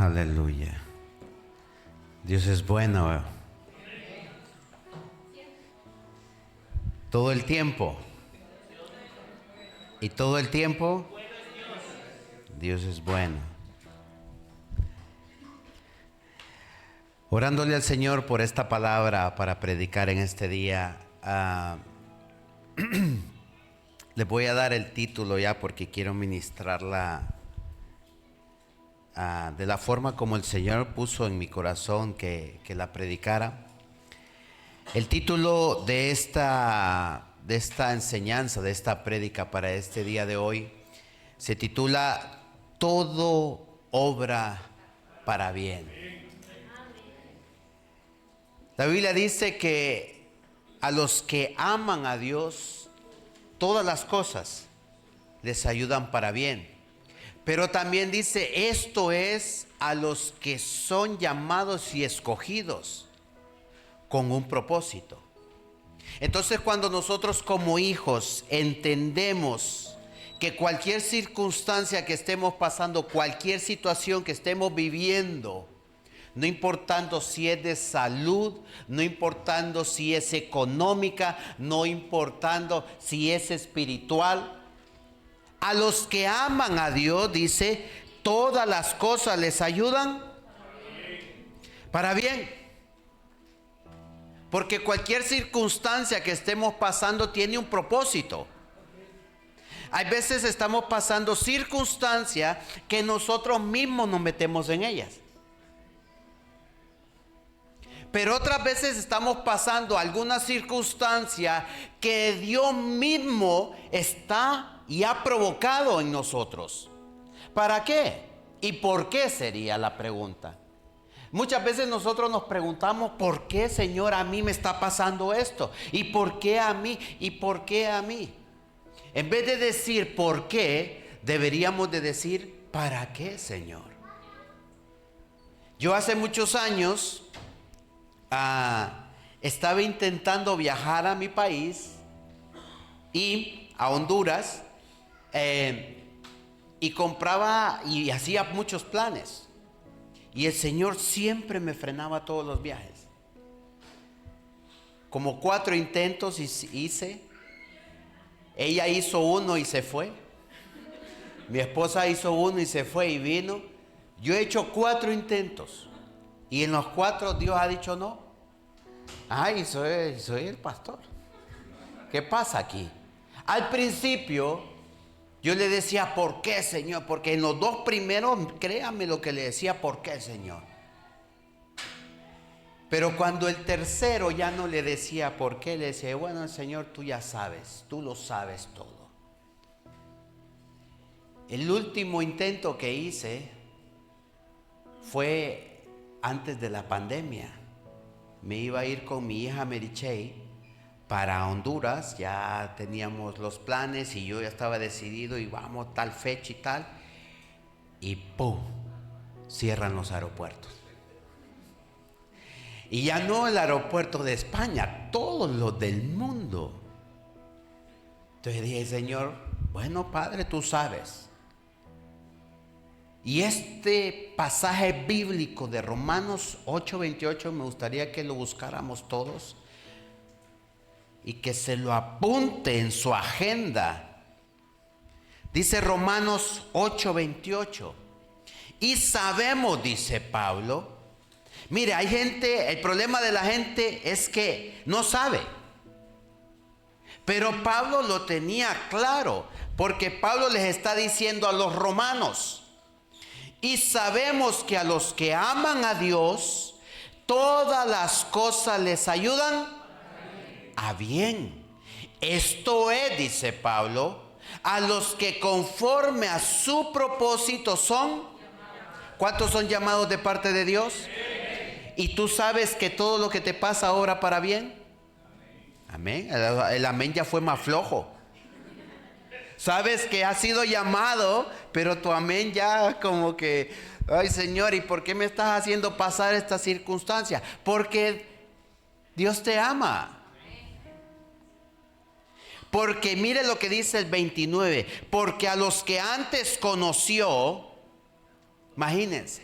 Aleluya. Dios es bueno. Todo el tiempo. Y todo el tiempo, Dios es bueno. Orándole al Señor por esta palabra para predicar en este día, le voy a dar el título ya porque quiero ministrarla de la forma como el Señor puso en mi corazón que la predicara. El título de esta enseñanza, de esta prédica para este día de hoy, se titula Todo obra para bien. La Biblia dice que a los que aman a Dios, todas las cosas les ayudan para bien. Pero también dice, esto es a los que son llamados y escogidos con un propósito. Entonces, cuando nosotros como hijos entendemos que cualquier circunstancia que estemos pasando, cualquier situación que estemos viviendo, no importando si es de salud, no importando si es económica, no importando si es espiritual, a los que aman a Dios, dice, todas las cosas les ayudan para bien. Porque cualquier circunstancia que estemos pasando tiene un propósito. Hay veces estamos pasando circunstancias que nosotros mismos nos metemos en ellas. Pero otras veces estamos pasando alguna circunstancia que Dios mismo está y ha provocado en nosotros. ¿Para qué? ¿Y por qué sería la pregunta? Muchas veces nosotros nos preguntamos, ¿por qué, Señor, a mí me está pasando esto? ¿Y por qué a mí? ¿Y por qué a mí? En vez de decir ¿por qué?, deberíamos de decir ¿para qué, Señor? Yo hace muchos años estaba intentando viajar a mi país y a Honduras y compraba y hacía muchos planes. Y el Señor siempre me frenaba todos los viajes. Como 4 intentos hice. Ella hizo uno y se fue. Mi esposa hizo uno y se fue y vino. Yo he hecho 4 intentos. Y en los 4 Dios ha dicho no. Ay, soy el pastor. ¿Qué pasa aquí? Al principio yo le decía, ¿por qué, Señor? Porque en los 2 primeros, créame lo que le decía, ¿por qué, Señor? Pero cuando el tercero ya no le decía por qué, le decía, bueno, Señor, tú ya sabes, tú lo sabes todo. El último intento que hice fue antes de la pandemia. Me iba a ir con mi hija Mary Chey para Honduras, ya teníamos los planes y yo ya estaba decidido y vamos tal fecha y tal, y ¡pum!, cierran los aeropuertos. Y ya no el aeropuerto de España, todos los del mundo. Entonces dije, Señor, bueno, Padre, tú sabes. Y este pasaje bíblico de Romanos 8:28 me gustaría que lo buscáramos todos y que se lo apunte en su agenda. Dice Romanos 8:28. Y sabemos, dice Pablo, mire, hay gente, el problema de la gente es que no sabe. Pero Pablo lo tenía claro, porque Pablo les está diciendo a los romanos, y sabemos que a los que aman a Dios, todas las cosas les ayudan a bien. Esto es, dice Pablo, a los que conforme a su propósito son. ¿Cuántos son llamados de parte de Dios? ¿Y tú sabes que todo lo que te pasa obra para bien? Amén. El amén ya fue más flojo. Sabes que has sido llamado, pero tu amén ya como que, ay, Señor, ¿y por qué me estás haciendo pasar esta circunstancia? Porque Dios te ama. Porque mire lo que dice el 29. Porque a los que antes conoció, imagínense,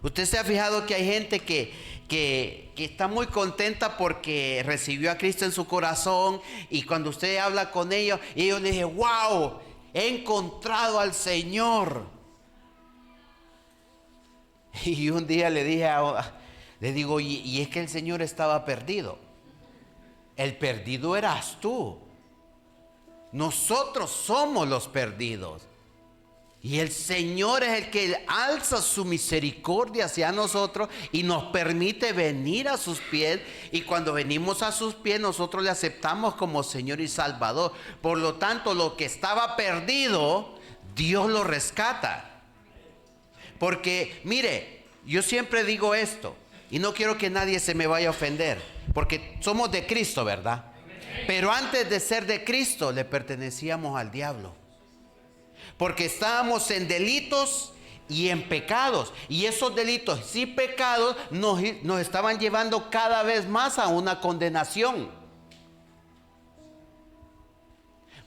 Usted se ha fijado que hay gente que está muy contenta porque recibió a Cristo en su corazón, y cuando usted habla con ellos le dicen: wow, he encontrado al Señor. Y un día le digo, y es que el Señor estaba perdido. El perdido eras tú. Nosotros somos los perdidos. Y el Señor es el que alza su misericordia hacia nosotros y nos permite venir a sus pies. Y cuando venimos a sus pies, nosotros le aceptamos como Señor y Salvador. Por lo tanto, lo que estaba perdido, Dios lo rescata. Porque, mire, yo siempre digo esto, y no quiero que nadie se me vaya a ofender, porque somos de Cristo, ¿verdad? Pero antes de ser de Cristo, le pertenecíamos al diablo. Porque estábamos en delitos y en pecados. Y esos delitos y pecados nos estaban llevando cada vez más a una condenación.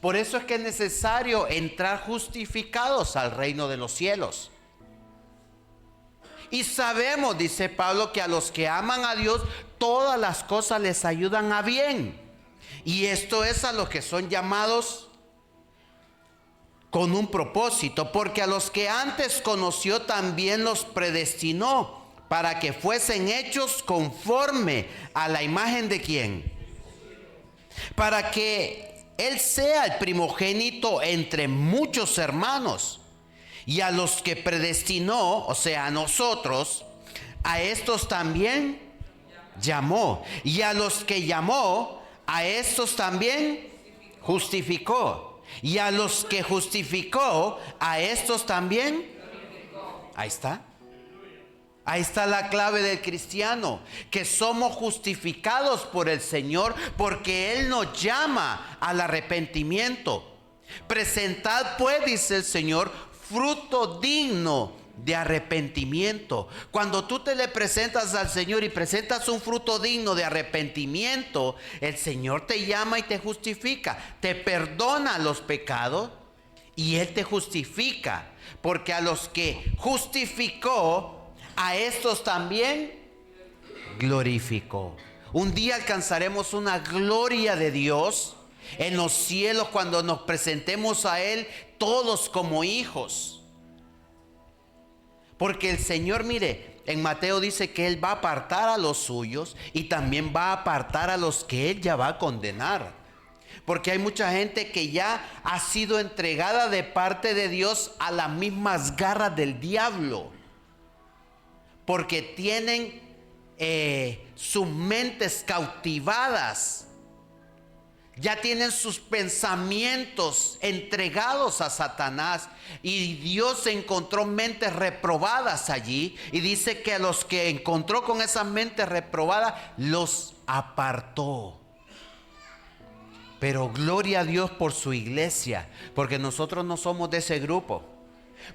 Por eso es que es necesario entrar justificados al reino de los cielos. Y sabemos, dice Pablo, que a los que aman a Dios, todas las cosas les ayudan a bien. Y esto es a los que son llamados con un propósito, porque a los que antes conoció también los predestinó para que fuesen hechos conforme a la imagen de ¿quién? Para que Él sea el primogénito entre muchos hermanos. Y a los que predestinó, o sea, a nosotros, a estos también llamó. Y a los que llamó, a estos también justificó. Y a los que justificó, a estos también. Ahí está. Ahí está la clave del cristiano, que somos justificados por el Señor porque Él nos llama al arrepentimiento. Presentad pues, dice el Señor, fruto digno de arrepentimiento. Cuando tú te le presentas al Señor y presentas un fruto digno de arrepentimiento, el Señor te llama y te justifica, te perdona los pecados y Él te justifica, porque a los que justificó, a estos también glorificó. Un día alcanzaremos una gloria de Dios en los cielos cuando nos presentemos a Él todos como hijos. Porque el Señor, mire, en Mateo dice que Él va a apartar a los suyos y también va a apartar a los que Él ya va a condenar. Porque hay mucha gente que ya ha sido entregada de parte de Dios a las mismas garras del diablo. Porque tienen sus mentes cautivadas. Ya tienen sus pensamientos entregados a Satanás. Y Dios encontró mentes reprobadas allí. Y dice que a los que encontró con esas mentes reprobadas, los apartó. Pero gloria a Dios por su iglesia, porque nosotros no somos de ese grupo.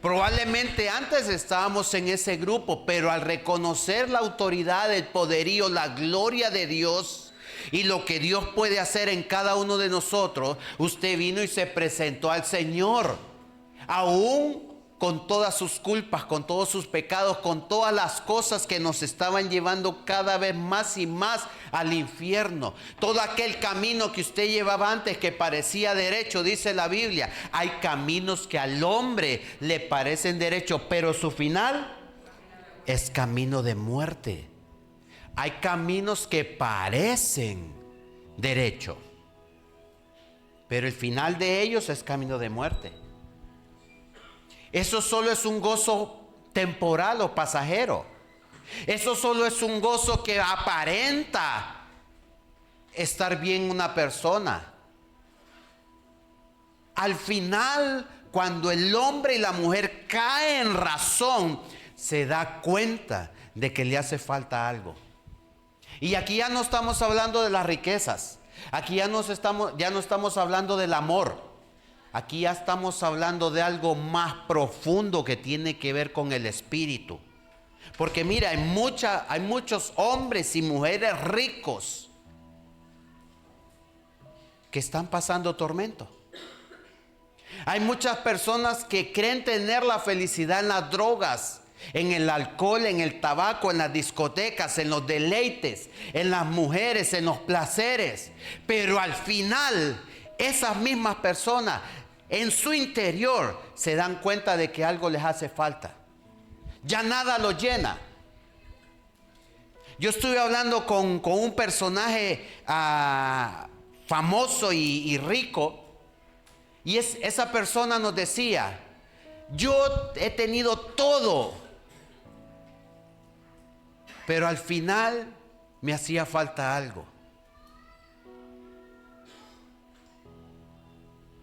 Probablemente antes estábamos en ese grupo, pero al reconocer la autoridad, el poderío, la gloria de Dios y lo que Dios puede hacer en cada uno de nosotros, usted vino y se presentó al Señor, aún con todas sus culpas, con todos sus pecados, con todas las cosas que nos estaban llevando cada vez más y más al infierno. Todo aquel camino que usted llevaba antes que parecía derecho, dice la Biblia, hay caminos que al hombre le parecen derechos, pero su final es camino de muerte. Hay caminos que parecen derecho, pero el final de ellos es camino de muerte. Eso solo es un gozo temporal o pasajero. Eso solo es un gozo que aparenta estar bien una persona. Al final, cuando el hombre y la mujer caen en razón, se da cuenta de que le hace falta algo. Y aquí ya no estamos hablando de las riquezas. Aquí ya no estamos hablando del amor. Aquí ya estamos hablando de algo más profundo que tiene que ver con el espíritu. Porque mira, hay muchos hombres y mujeres ricos que están pasando tormento. Hay muchas personas que creen tener la felicidad en las drogas en el alcohol, en el tabaco, en las discotecas, en los deleites, en las mujeres, en los placeres. Pero al final, esas mismas personas en su interior se dan cuenta de que algo les hace falta. Ya nada los llena. Yo estuve hablando con un personaje famoso y rico, y esa persona nos decía: yo he tenido todo, pero al final me hacía falta algo.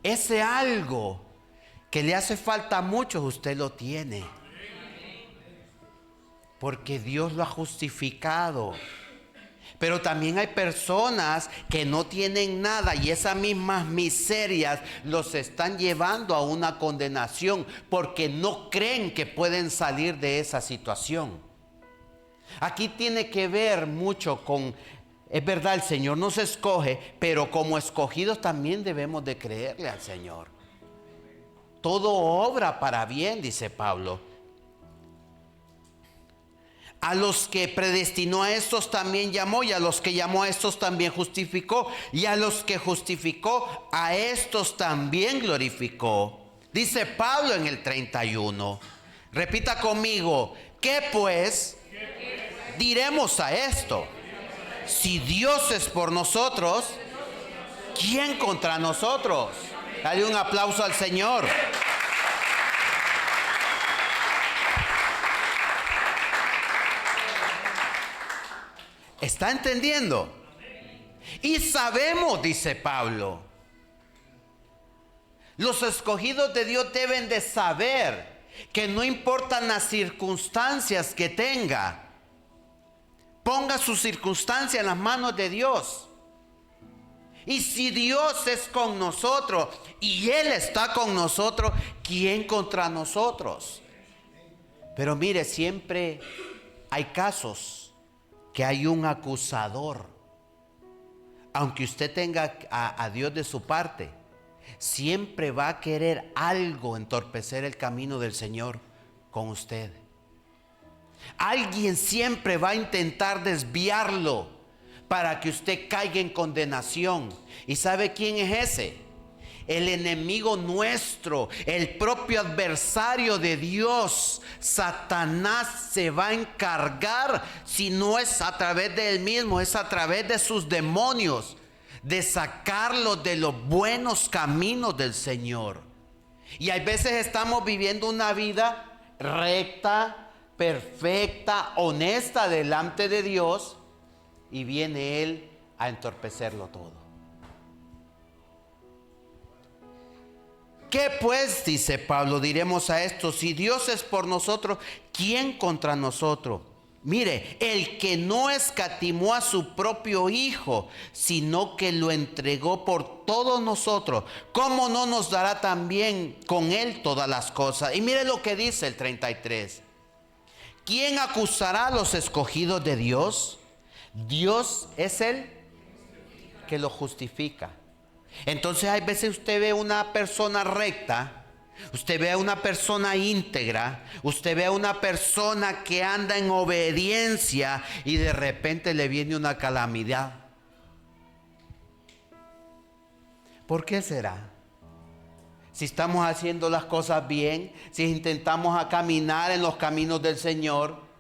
Ese algo que le hace falta a muchos, usted lo tiene, porque Dios lo ha justificado. Pero también hay personas que no tienen nada, y esas mismas miserias los están llevando a una condenación porque no creen que pueden salir de esa situación. Aquí tiene que ver mucho con, es verdad, el Señor nos escoge, pero como escogidos también debemos de creerle al Señor. Todo obra para bien, dice Pablo. A los que predestinó, a estos también llamó, y a los que llamó, a estos también justificó, y a los que justificó, a estos también glorificó. Dice Pablo en el 31. Repita conmigo: ¿qué pues diremos a esto? Si Dios es por nosotros, ¿quién contra nosotros? Dale un aplauso al Señor. ¿Está entendiendo? Y sabemos, dice Pablo, los escogidos de Dios deben de saber que no importan las circunstancias que tenga, ponga su circunstancia en las manos de Dios. Y si Dios es con nosotros y Él está con nosotros, ¿quién contra nosotros? Pero mire, siempre hay casos que hay un acusador. Aunque usted tenga a Dios de su parte, siempre va a querer algo entorpecer el camino del Señor con usted. Alguien siempre va a intentar desviarlo para que usted caiga en condenación. ¿Y sabe quién es ese? El enemigo nuestro, el propio adversario de Dios. Satanás se va a encargar, si no es a través de él mismo, es a través de sus demonios, de sacarlo de los buenos caminos del Señor. Y hay veces estamos viviendo una vida recta, perfecta, honesta delante de Dios, y viene Él a entorpecerlo todo. ¿Qué pues, dice Pablo, diremos a esto? Si Dios es por nosotros, ¿quién contra nosotros? Mire, el que no escatimó a su propio Hijo, sino que lo entregó por todos nosotros, ¿cómo no nos dará también con Él todas las cosas? Y mire lo que dice el 33. ¿Quién acusará a los escogidos de Dios? Dios es el que lo justifica. Entonces hay veces usted ve una persona recta, usted ve a una persona íntegra, usted ve a una persona que anda en obediencia, y de repente le viene una calamidad. ¿Por qué será? Si estamos haciendo las cosas bien, si intentamos caminar en los caminos del Señor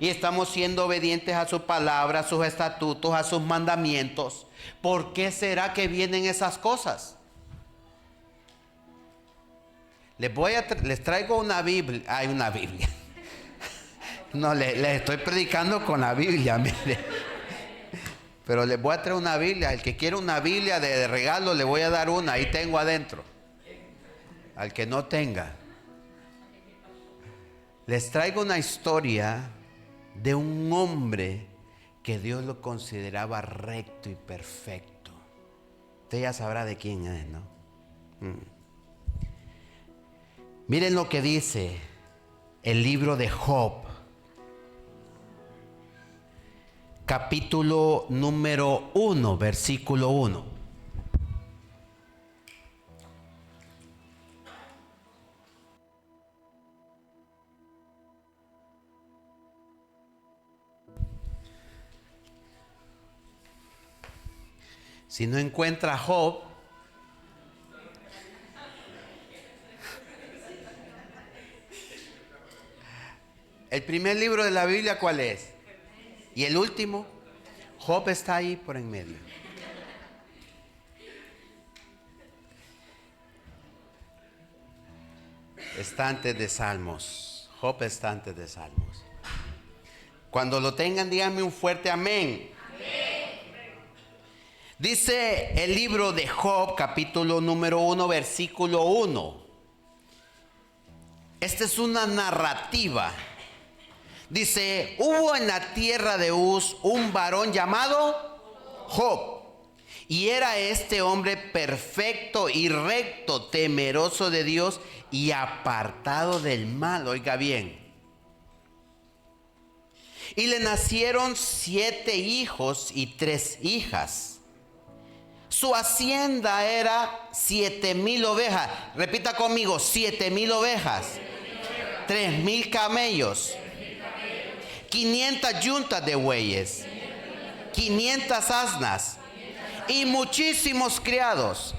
y estamos siendo obedientes a su palabra, a sus estatutos, a sus mandamientos, ¿por qué será que vienen esas cosas? Les traigo una Biblia. Hay una Biblia. No, les estoy predicando con la Biblia, mire. Pero les voy a traer una Biblia. El que quiera una Biblia de regalo, le voy a dar una. Ahí tengo adentro. Al que no tenga. Les traigo una historia de un hombre que Dios lo consideraba recto y perfecto. Usted ya sabrá de quién es, ¿no? Miren lo que dice el libro de Job, capítulo número 1, versículo 1. Si no encuentra a Job, el primer libro de la Biblia, ¿cuál es? Y el último, Job está ahí por en medio. Está antes de Salmos. Job está antes de Salmos. Cuando lo tengan, díganme un fuerte amén. Dice el libro de Job, capítulo número 1, versículo 1. Esta es una narrativa. Dice, hubo en la tierra de Uz un varón llamado Job. Y era este hombre perfecto y recto, temeroso de Dios y apartado del mal. Oiga bien. Y le nacieron 7 hijos y 3 hijas. Su hacienda era 7,000 ovejas. Repita conmigo, 7,000 ovejas. 3,000 camellos. 500 yuntas de bueyes. 500 asnas. Y muchísimos criados.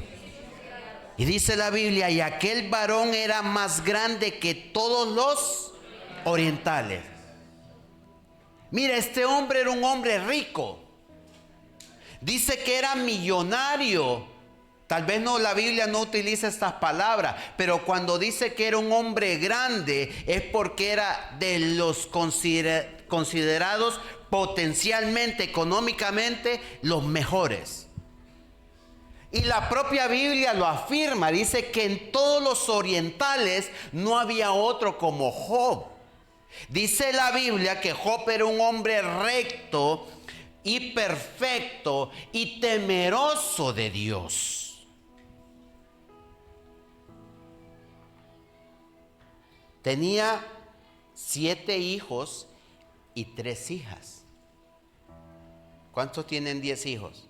Y dice la Biblia, y aquel varón era más grande que todos los orientales. Mira, este hombre era un hombre rico. Dice que era millonario. Tal vez no, la Biblia no utiliza estas palabras, pero cuando dice que era un hombre grande es porque era de los considerados potencialmente, económicamente, los mejores. Y la propia Biblia lo afirma, dice que en todos los orientales no había otro como Job. Dice la Biblia que Job era un hombre recto y perfecto y temeroso de Dios. Tenía 7 hijos y 3 hijas. ¿Cuántos tienen 10 hijos?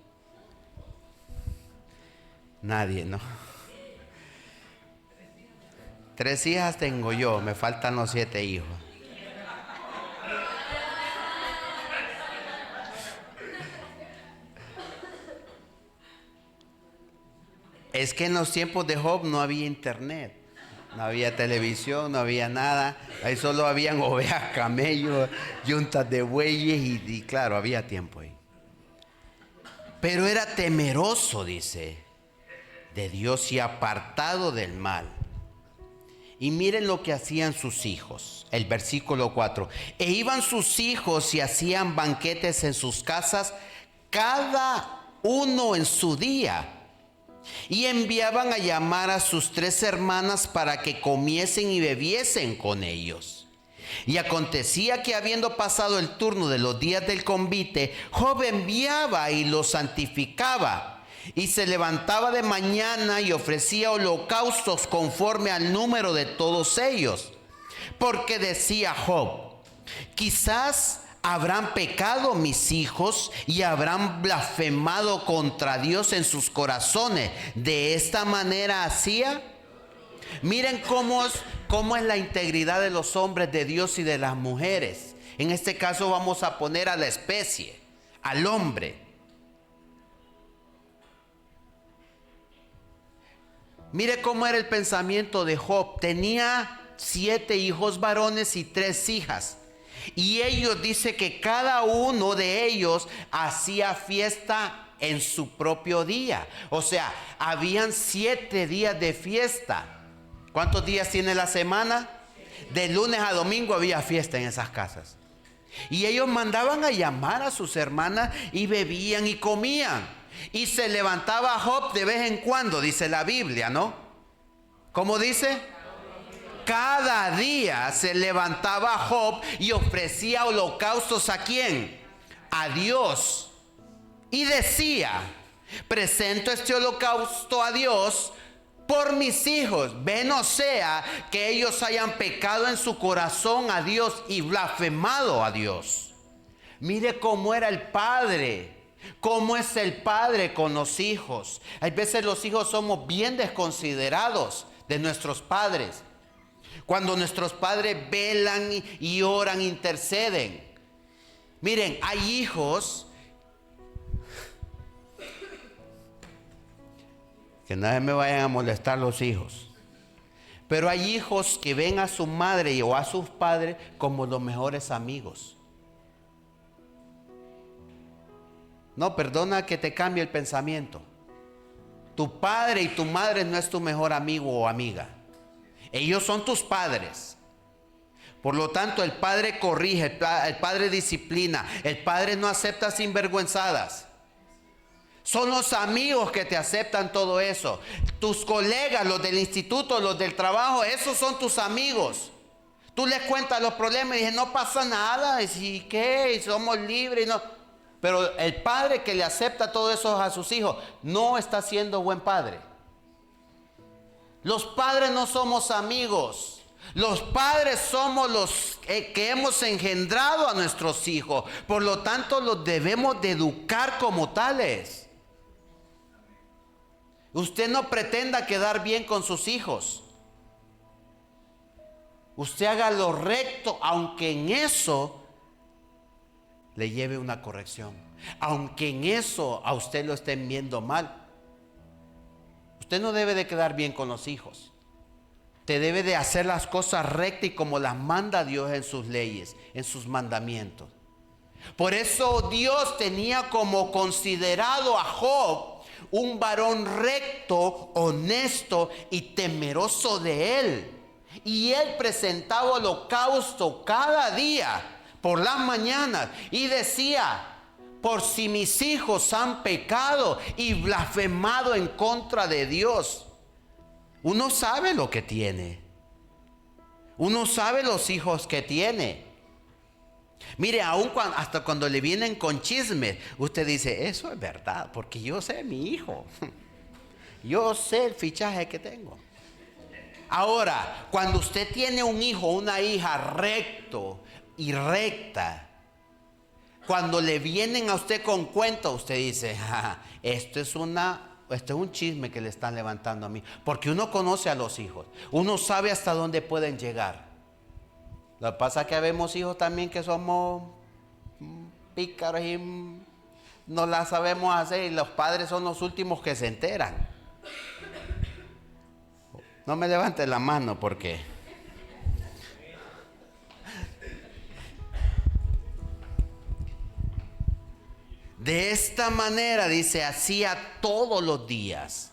Nadie, ¿no? 3 hijas tengo yo, me faltan los 7 hijos. Es que en los tiempos de Job no había internet, no había televisión, no había nada. Ahí solo habían ovejas, camellos, yuntas de bueyes y claro, había tiempo ahí. Pero era temeroso, dice, de Dios y apartado del mal. Y miren lo que hacían sus hijos. El versículo 4. E iban sus hijos y hacían banquetes en sus casas, cada uno en su día. Y enviaban a llamar a sus 3 hermanas para que comiesen y bebiesen con ellos. Y acontecía que habiendo pasado el turno de los días del convite, Job enviaba y los santificaba. Y se levantaba de mañana y ofrecía holocaustos conforme al número de todos ellos. Porque decía Job, quizás habrán pecado mis hijos y habrán blasfemado contra Dios en sus corazones. De esta manera hacía. Miren cómo es la integridad de los hombres de Dios y de las mujeres. En este caso vamos a poner a la especie, al hombre. Mire cómo era el pensamiento de Job. Tenía 7 hijos varones y 3 hijas. Y ellos dice que cada uno de ellos hacía fiesta en su propio día. O sea, habían 7 días de fiesta. ¿Cuántos días tiene la semana? De lunes a domingo había fiesta en esas casas. Y ellos mandaban a llamar a sus hermanas y bebían y comían. Y se levantaba Job de vez en cuando, dice la Biblia, ¿no? ¿Cómo dice? Cada día se levantaba Job y ofrecía holocaustos ¿a quién? A Dios. Y decía, presento este holocausto a Dios por mis hijos. Ve no sea que ellos hayan pecado en su corazón a Dios y blasfemado a Dios. Mire cómo era el padre. ¿Cómo es el padre con los hijos? Hay veces los hijos somos bien desconsiderados de nuestros padres. Cuando nuestros padres velan y oran, interceden. Miren, hay hijos Que nadie me vayan a molestar los hijos. Pero hay hijos que ven a su madre o a sus padres como los mejores amigos. No, perdona que te cambie el pensamiento. Tu padre y tu madre no es tu mejor amigo o amiga. Ellos son tus padres. Por lo tanto, el padre corrige, el padre disciplina, el padre no acepta sinvergüenzadas. Son los amigos que te aceptan todo eso. Tus colegas, los del instituto, los del trabajo, esos son tus amigos. Tú les cuentas los problemas y dices, no pasa nada, ¿y qué? Y somos libres. No. Pero el padre que le acepta todo eso a sus hijos no está siendo buen padre. Los padres no somos amigos. Los padres somos los que hemos engendrado a nuestros hijos. Por lo tanto, los debemos de educar como tales. Usted no pretenda quedar bien con sus hijos. Usted haga lo recto, aunque en eso le lleve una corrección. Aunque en eso a usted lo estén viendo mal. Usted no debe de quedar bien con los hijos. Usted debe de hacer las cosas rectas y como las manda Dios en sus leyes, en sus mandamientos. Por eso Dios tenía como considerado a Job un varón recto, honesto y temeroso de él. Y él presentaba holocausto cada día por las mañanas y decía: por si mis hijos han pecado y blasfemado en contra de Dios. Uno sabe lo que tiene. Uno sabe los hijos que tiene. Mire, aún hasta cuando le vienen con chismes, usted dice, eso es verdad, porque yo sé mi hijo. Yo sé el fichaje que tengo. Ahora, cuando usted tiene un hijo, una hija recto y recta, cuando le vienen a usted con cuentos, usted dice, esto es un chisme que le están levantando a mí. Porque uno conoce a los hijos, uno sabe hasta dónde pueden llegar. Lo que pasa es que vemos hijos también que somos pícaros y no la sabemos hacer, y los padres son los últimos que se enteran. No me levanten la mano porque... De esta manera, dice, hacía todos los días.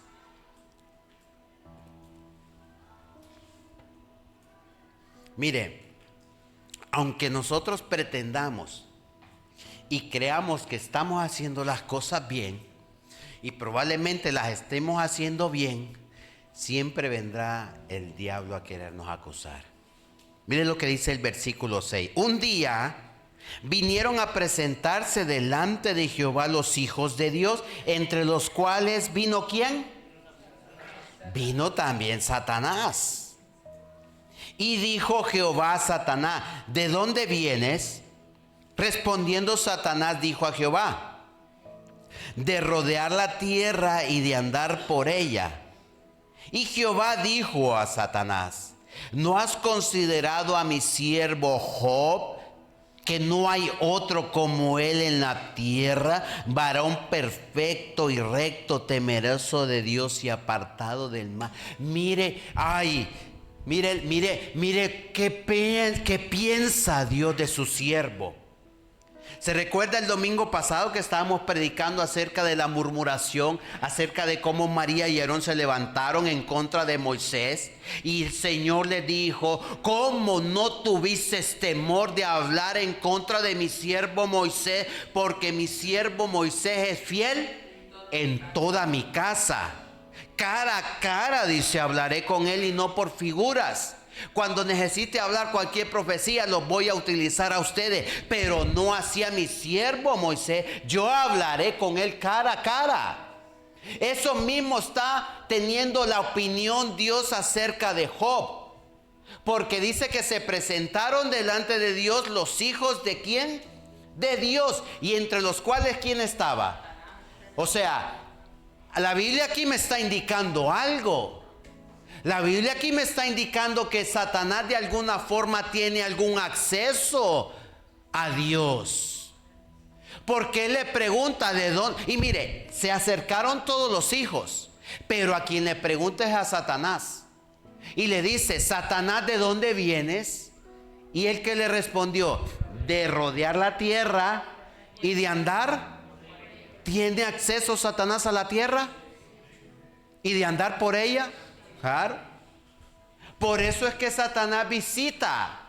Mire, aunque nosotros pretendamos y creamos que estamos haciendo las cosas bien, y probablemente las estemos haciendo bien, siempre vendrá el diablo a querernos acusar. Mire lo que dice el versículo 6. Un día vinieron a presentarse delante de Jehová los hijos de Dios, entre los cuales vino ¿quién? Vino también Satanás. Y dijo Jehová a Satanás, ¿de dónde vienes? Respondiendo Satanás dijo a Jehová, de rodear la tierra y de andar por ella. Y Jehová dijo a Satanás, ¿no has considerado a mi siervo Job, que no hay otro como él en la tierra, varón perfecto y recto, temeroso de Dios y apartado del mal? Mire qué piensa Dios de su siervo. ¿Se recuerda el domingo pasado que estábamos predicando acerca de la murmuración, acerca de cómo María y Aarón se levantaron en contra de Moisés? Y el Señor le dijo, ¿cómo no tuviste temor de hablar en contra de mi siervo Moisés? Porque mi siervo Moisés es fiel en toda mi casa. Cara a cara, dice, hablaré con él y no por figuras. Cuando necesite hablar cualquier profecía, los voy a utilizar a ustedes, pero no hacia mi siervo Moisés. Yo hablaré con él cara a cara. Eso mismo está teniendo la opinión Dios acerca de Job, porque dice que se presentaron delante de Dios los hijos de ¿quién? De Dios, y entre los cuales ¿quién estaba? O sea, la Biblia aquí me está indicando algo. La Biblia aquí me está indicando que Satanás de alguna forma tiene algún acceso a Dios. Porque él le pregunta de dónde. Y mire, se acercaron todos los hijos. Pero a quien le pregunta es a Satanás. Y le dice: Satanás, ¿de dónde vienes? Y él que le respondió: de rodear la tierra y de andar. ¿Tiene acceso Satanás a la tierra? ¿Y de andar por ella? Claro. Por eso es que Satanás visita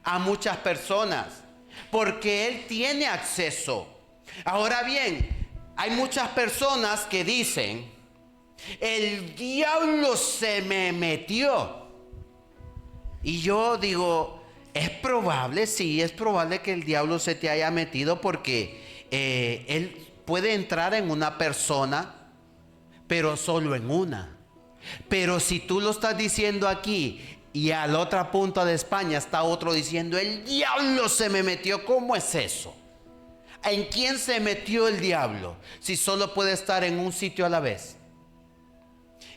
a muchas personas, porque él tiene acceso. Ahora bien, hay muchas personas que dicen: el diablo se me metió. Y yo digo: es probable, sí, es probable que el diablo se te haya metido, porque él puede entrar en una persona, pero solo en una. Pero si tú lo estás diciendo aquí y a la otra punta de España está otro diciendo: el diablo se me metió, ¿cómo es eso? ¿En quién se metió el diablo si solo puede estar en un sitio a la vez?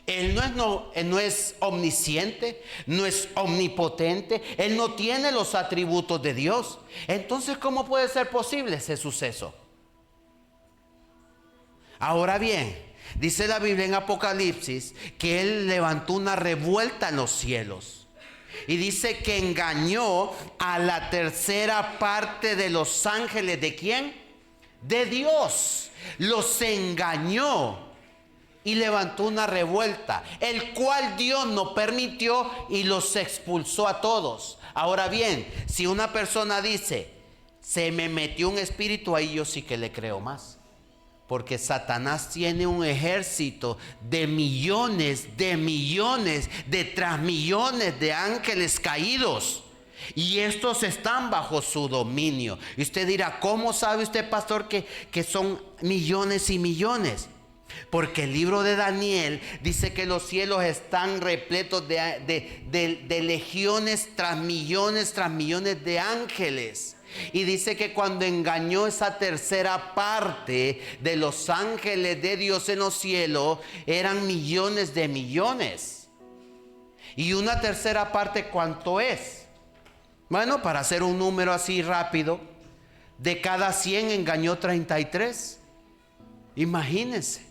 Él no es omnisciente, no es omnipotente, él no tiene los atributos de Dios. Entonces, ¿cómo puede ser posible ese suceso? Ahora bien, dice la Biblia en Apocalipsis que él levantó una revuelta en los cielos. Y dice que engañó a la tercera parte de los ángeles. ¿De quién? De Dios. Los engañó y levantó una revuelta, el cual Dios no permitió y los expulsó a todos. Ahora bien, si una persona dice: se me metió un espíritu, ahí yo sí que le creo más. Porque Satanás tiene un ejército de millones, de transmillones de ángeles caídos. Y estos están bajo su dominio. Y usted dirá: ¿cómo sabe usted, pastor, que son millones y millones? Porque el libro de Daniel dice que los cielos están repletos de legiones tras millones de ángeles. Y dice que cuando engañó esa tercera parte de los ángeles de Dios en los cielos, eran millones de millones. Y una tercera parte, ¿cuánto es? Bueno, para hacer un número así rápido, de cada 100 engañó 33. Imagínense.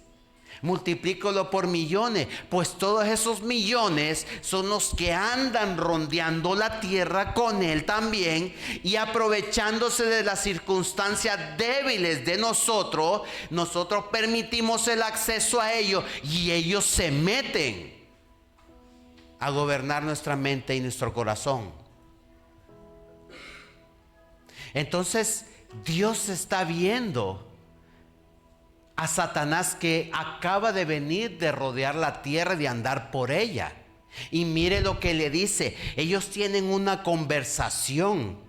Multiplícalo por millones, pues todos esos millones son los que andan rondeando la tierra con él también, y aprovechándose de las circunstancias débiles de nosotros permitimos el acceso a ellos, y ellos se meten a gobernar nuestra mente y nuestro corazón. Entonces Dios está viendo a Satanás, que acaba de venir de rodear la tierra y de andar por ella. Y mire lo que le dice. Ellos tienen una conversación.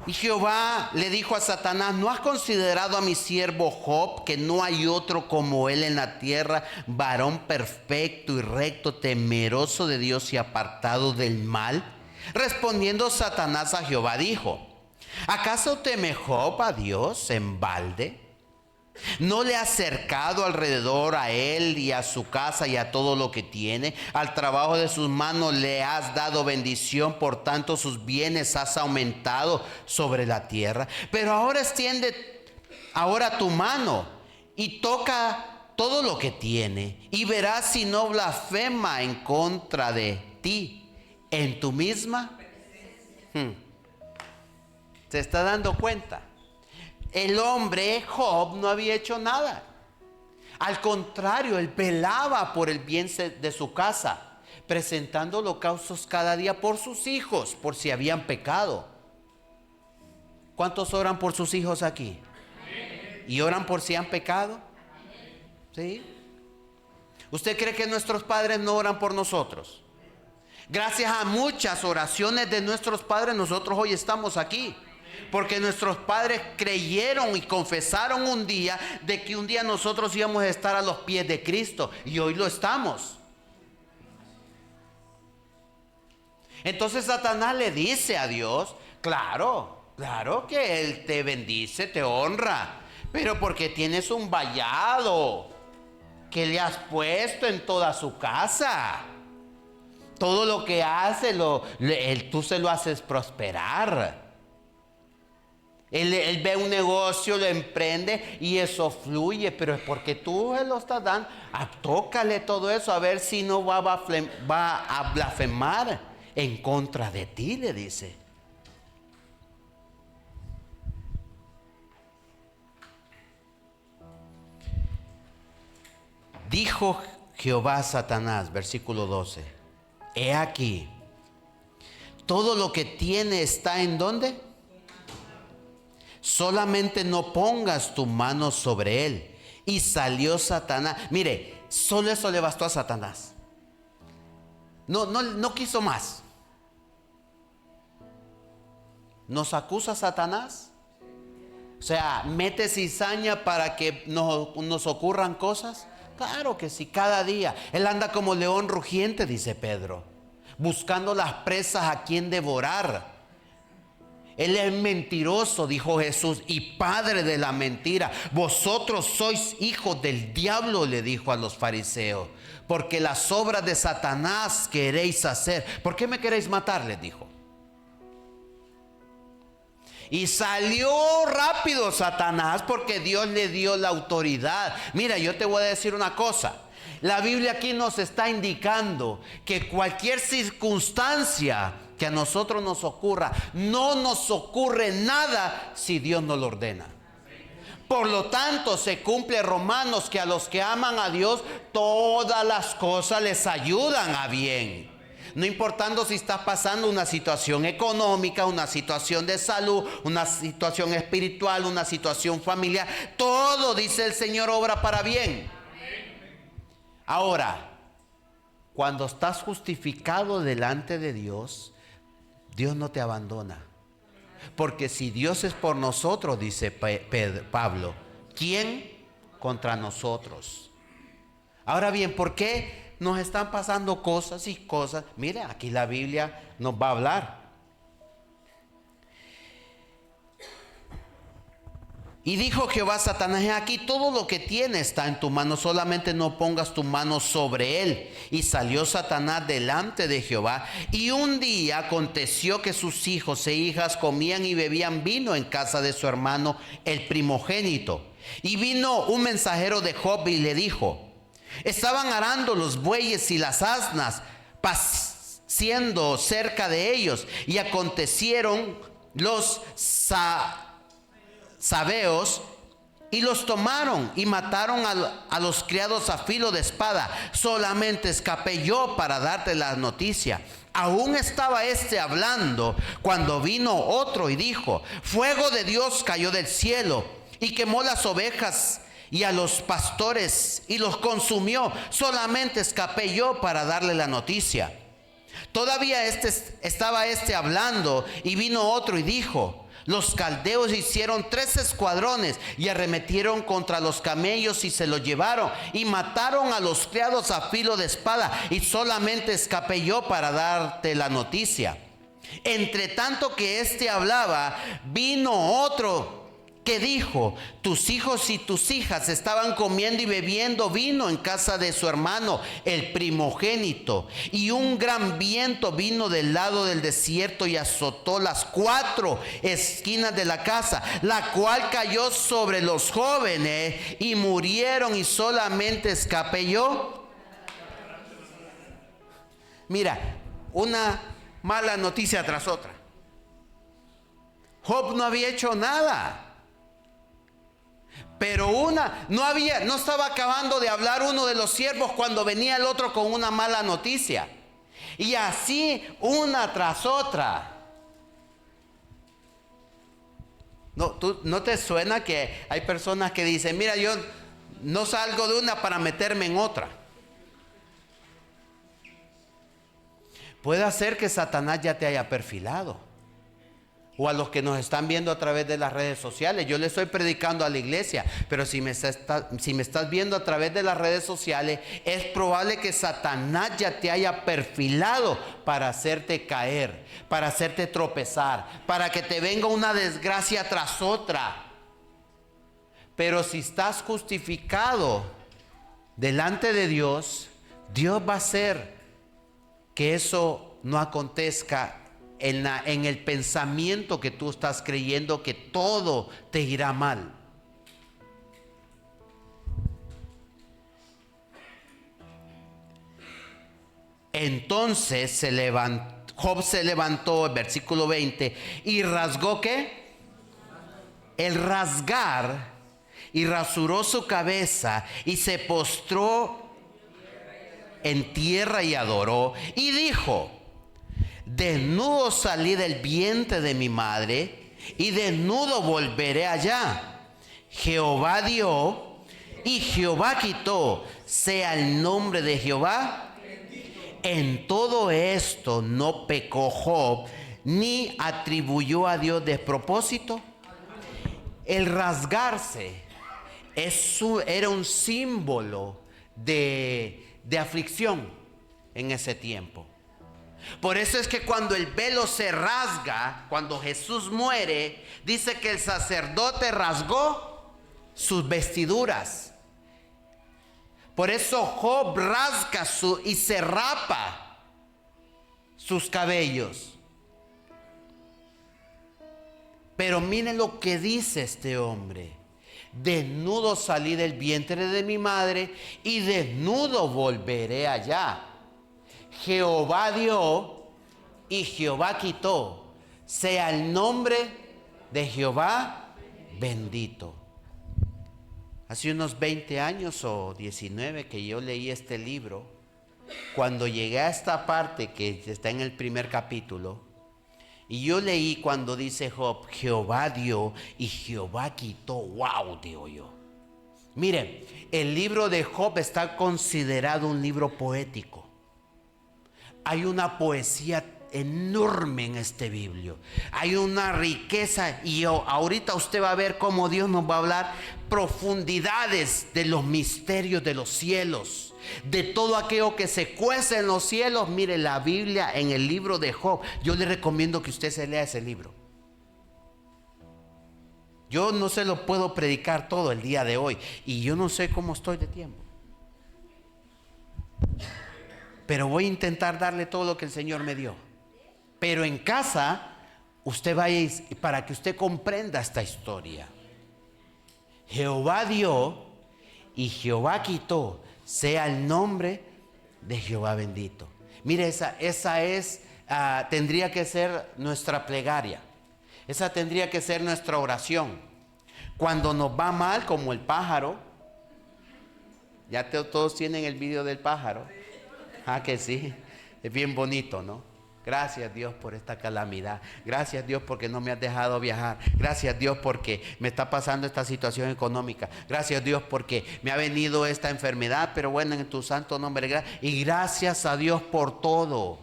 Y Jehová le dijo a Satanás: ¿no has considerado a mi siervo Job, que no hay otro como él en la tierra, varón perfecto y recto, temeroso de Dios y apartado del mal? Respondiendo Satanás a Jehová dijo: ¿acaso teme Job a Dios en balde? ¿No le has cercado alrededor a él y a su casa y a todo lo que tiene? Al trabajo de sus manos le has dado bendición, por tanto sus bienes has aumentado sobre la tierra. Pero ahora extiende ahora tu mano y toca todo lo que tiene, y verás si no blasfema en contra de ti en tu misma. ¿Se está dando cuenta? El hombre Job no había hecho nada. Al contrario, él velaba por el bien de su casa, presentando holocaustos cada día por sus hijos, por si habían pecado. ¿Cuántos oran por sus hijos aquí? ¿Y oran por si han pecado? ¿Sí? ¿Usted cree que nuestros padres no oran por nosotros? Gracias a muchas oraciones de nuestros padres, nosotros hoy estamos aquí. Porque nuestros padres creyeron y confesaron un día de que un día nosotros íbamos a estar a los pies de Cristo, y hoy lo estamos. Entonces Satanás le dice a Dios: claro que Él te bendice, te honra, pero porque tienes un vallado que le has puesto en toda su casa. Todo lo que hace, tú se lo haces prosperar. Él ve un negocio, lo emprende y eso fluye, pero es porque tú se lo estás dando. Tócale todo eso a ver si no va a blasfemar en contra de ti, le dice. Dijo Jehová a Satanás, versículo 12, he aquí, todo lo que tiene está ¿en dónde? Solamente no pongas tu mano sobre él. Y salió Satanás. Mire, solo eso le bastó a Satanás. No quiso más. ¿Nos acusa Satanás? O sea, ¿mete cizaña para que nos ocurran cosas? Claro que sí, cada día. Él anda como león rugiente, dice Pedro, buscando las presas a quien devorar. Él es mentiroso, dijo Jesús, y padre de la mentira. Vosotros sois hijos del diablo, le dijo a los fariseos, porque las obras de Satanás queréis hacer. ¿Por qué me queréis matar?, les dijo. Y salió rápido Satanás porque Dios le dio la autoridad. Mira, yo te voy a decir una cosa. La Biblia aquí nos está indicando que cualquier circunstancia que a nosotros nos ocurra, no nos ocurre nada si Dios no lo ordena. Por lo tanto, se cumple Romanos, que a los que aman a Dios, todas las cosas les ayudan a bien. No importando si estás pasando una situación económica, una situación de salud, una situación espiritual, una situación familiar, todo, dice el Señor, obra para bien. Ahora, cuando estás justificado delante de Dios, Dios no te abandona. Porque si Dios es por nosotros, dice Pablo, ¿quién contra nosotros? Ahora bien, ¿por qué nos están pasando cosas y cosas? Mira, aquí la Biblia nos va a hablar. Y dijo Jehová a Satanás, aquí todo lo que tiene está en tu mano, solamente no pongas tu mano sobre él. Y salió Satanás delante de Jehová. Y un día aconteció que sus hijos e hijas comían y bebían vino en casa de su hermano, el primogénito. Y vino un mensajero de Job y le dijo, estaban arando los bueyes y las asnas, siendo cerca de ellos. Y acontecieron los sabeos y los tomaron y mataron a los criados a filo de espada. Solamente escapé yo para darte la noticia. Aún estaba hablando cuando vino otro y dijo, fuego de Dios cayó del cielo y quemó las ovejas y a los pastores y los consumió. Solamente escapé yo para darle la noticia. Todavía estaba hablando y vino otro y dijo, los caldeos hicieron 3 escuadrones y arremetieron contra los camellos y se los llevaron y mataron a los criados a filo de espada, y solamente escapé yo para darte la noticia. Entre tanto que hablaba, vino otro que dijo, tus hijos y tus hijas estaban comiendo y bebiendo vino en casa de su hermano, el primogénito. Y un gran viento vino del lado del desierto y azotó las 4 esquinas de la casa, la cual cayó sobre los jóvenes y murieron, y solamente escapé yo. Mira, una mala noticia tras otra. Job no había hecho nada. Pero no estaba acabando de hablar uno de los siervos cuando venía el otro con una mala noticia. Y así una tras otra. ¿No te suena que hay personas que dicen, mira, yo no salgo de una para meterme en otra? Puede ser que Satanás ya te haya perfilado. O a los que nos están viendo a través de las redes sociales. Yo le estoy predicando a la iglesia, pero si me estás viendo a través de las redes sociales, es probable que Satanás ya te haya perfilado para hacerte caer, para hacerte tropezar, para que te venga una desgracia tras otra. Pero si estás justificado delante de Dios, Dios va a hacer que eso no acontezca en el pensamiento que tú estás creyendo que todo te irá mal. Entonces Job se levantó, el versículo 20, y rasgó ¿qué? El rasgar, y rasuró su cabeza y se postró en tierra y adoró y dijo: desnudo salí del vientre de mi madre y desnudo volveré allá. Jehová dio y Jehová quitó, sea el nombre de Jehová. En todo esto no pecó Job, ni atribuyó a Dios despropósito. El rasgarse era un símbolo de aflicción en ese tiempo. Por eso es que cuando el velo se rasga, cuando Jesús muere, dice que el sacerdote rasgó sus vestiduras. Por eso Job rasga y se rapa sus cabellos. Pero miren lo que dice este hombre: desnudo salí del vientre de mi madre y desnudo volveré allá. Jehová dio y Jehová quitó, sea el nombre de Jehová bendito. Hace unos 20 años o 19 que yo leí este libro, cuando llegué a esta parte que está en el primer capítulo, y yo leí cuando dice Job: Jehová dio y Jehová quitó. ¡Wow! Digo yo. Miren, el libro de Job está considerado un libro poético. Hay una poesía enorme en este biblio. Hay una riqueza, y ahorita usted va a ver cómo Dios nos va a hablar profundidades de los misterios de los cielos, de todo aquello que se cuece en los cielos. Mire, la Biblia en el libro de Job, yo le recomiendo que usted se lea ese libro. Yo no se lo puedo predicar todo el día de hoy, y yo no sé cómo estoy de tiempo, pero voy a intentar darle todo lo que el Señor me dio. Pero en casa, usted vaya para que usted comprenda esta historia. Jehová dio y Jehová quitó, sea el nombre de Jehová bendito. Mire, esa es, tendría que ser nuestra plegaria. Esa tendría que ser nuestra oración. Cuando nos va mal, como el pájaro. Ya todos tienen el video del pájaro. Ah, que sí. Es bien bonito, ¿no? Gracias, Dios, por esta calamidad. Gracias, Dios, porque no me has dejado viajar. Gracias, Dios, porque me está pasando esta situación económica. Gracias, Dios, porque me ha venido esta enfermedad, pero bueno, en tu santo nombre. Y gracias a Dios por todo.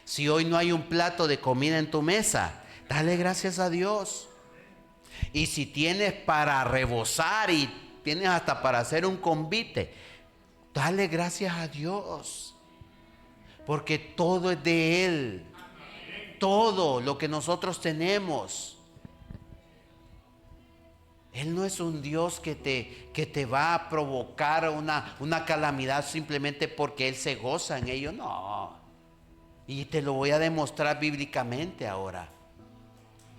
Si hoy no hay un plato de comida en tu mesa, dale gracias a Dios. Y si tienes para rebosar y tienes hasta para hacer un convite, dale gracias a Dios. Porque todo es de Él. Todo lo que nosotros tenemos. Él no es un Dios que te va a provocar una calamidad simplemente porque Él se goza en ello. No. Y te lo voy a demostrar bíblicamente ahora.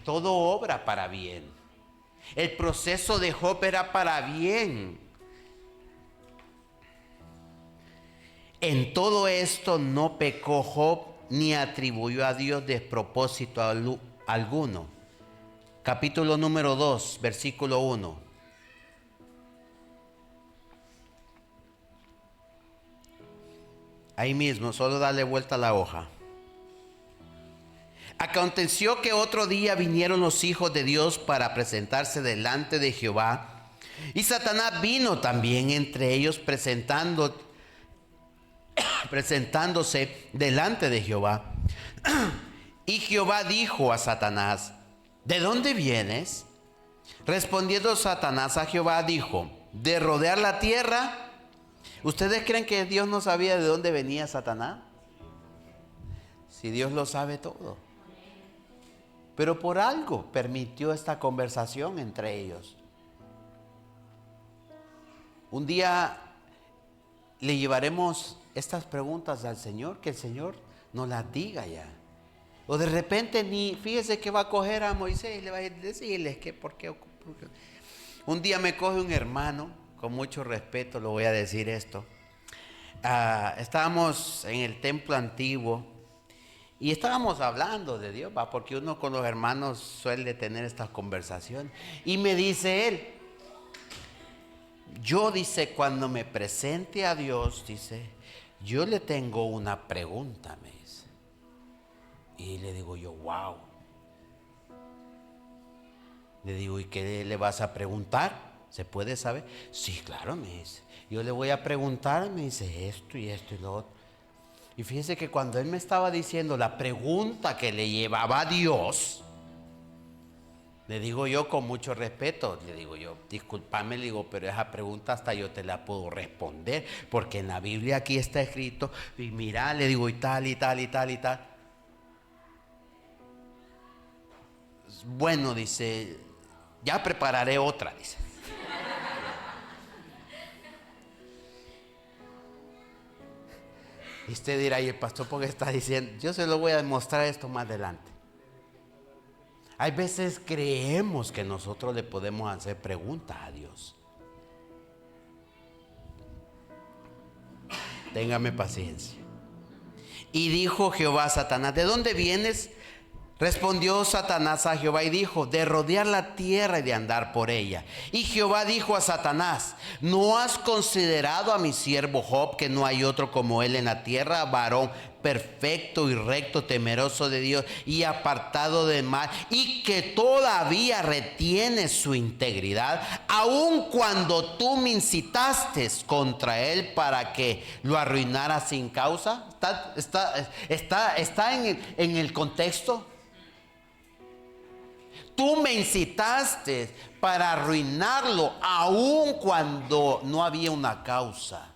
Todo obra para bien. El proceso de Job era para bien. En todo esto no pecó Job, ni atribuyó a Dios despropósito alguno. Capítulo número 2, versículo 1. Ahí mismo, solo dale vuelta a la hoja. Aconteció que otro día vinieron los hijos de Dios para presentarse delante de Jehová, y Satanás vino también entre ellos presentándose delante de Jehová. Y Jehová dijo a Satanás: ¿de dónde vienes? Respondiendo Satanás a Jehová dijo: de rodear la tierra. ¿Ustedes creen que Dios no sabía de dónde venía Satanás? Si Dios lo sabe todo. Pero por algo permitió esta conversación entre ellos. Un día le llevaremos estas preguntas al Señor, que el Señor nos las diga ya. O de repente ni, fíjese que va a coger a Moisés y le va a decirles que por qué. Un día me coge un hermano, con mucho respeto lo voy a decir esto. Estábamos en el templo antiguo y estábamos hablando de Dios, ¿va? Porque uno con los hermanos suele tener estas conversaciones. Y me dice él, yo, dice, cuando me presente a Dios, dice, yo le tengo una pregunta, me dice. Y le digo yo, wow. Le digo, ¿y qué le vas a preguntar? ¿Se puede saber? Sí, claro, me dice. Yo le voy a preguntar, me dice esto y lo otro. Y fíjese que cuando él me estaba diciendo la pregunta que le llevaba a Dios, le digo yo con mucho respeto, le digo yo, discúlpame, le digo, pero esa pregunta hasta yo te la puedo responder, porque en la Biblia aquí está escrito, y mira, le digo, y tal, y tal, y tal, y tal. Bueno, dice, ya prepararé otra, dice. Y usted dirá, y el pastor, ¿por qué está diciendo? Yo se lo voy a demostrar esto más adelante. Hay veces creemos que nosotros le podemos hacer preguntas a Dios. Téngame paciencia. Y dijo Jehová a Satanás, ¿de dónde vienes? Respondió Satanás a Jehová y dijo, de rodear la tierra y de andar por ella. Y Jehová dijo a Satanás, ¿no has considerado a mi siervo Job, que no hay otro como él en la tierra, varón perfecto y recto, temeroso de Dios y apartado del mal, y que todavía retiene su integridad, aun cuando tú me incitaste contra él para que lo arruinara sin causa? Está en el contexto. Tú me incitaste para arruinarlo, aun cuando no había una causa.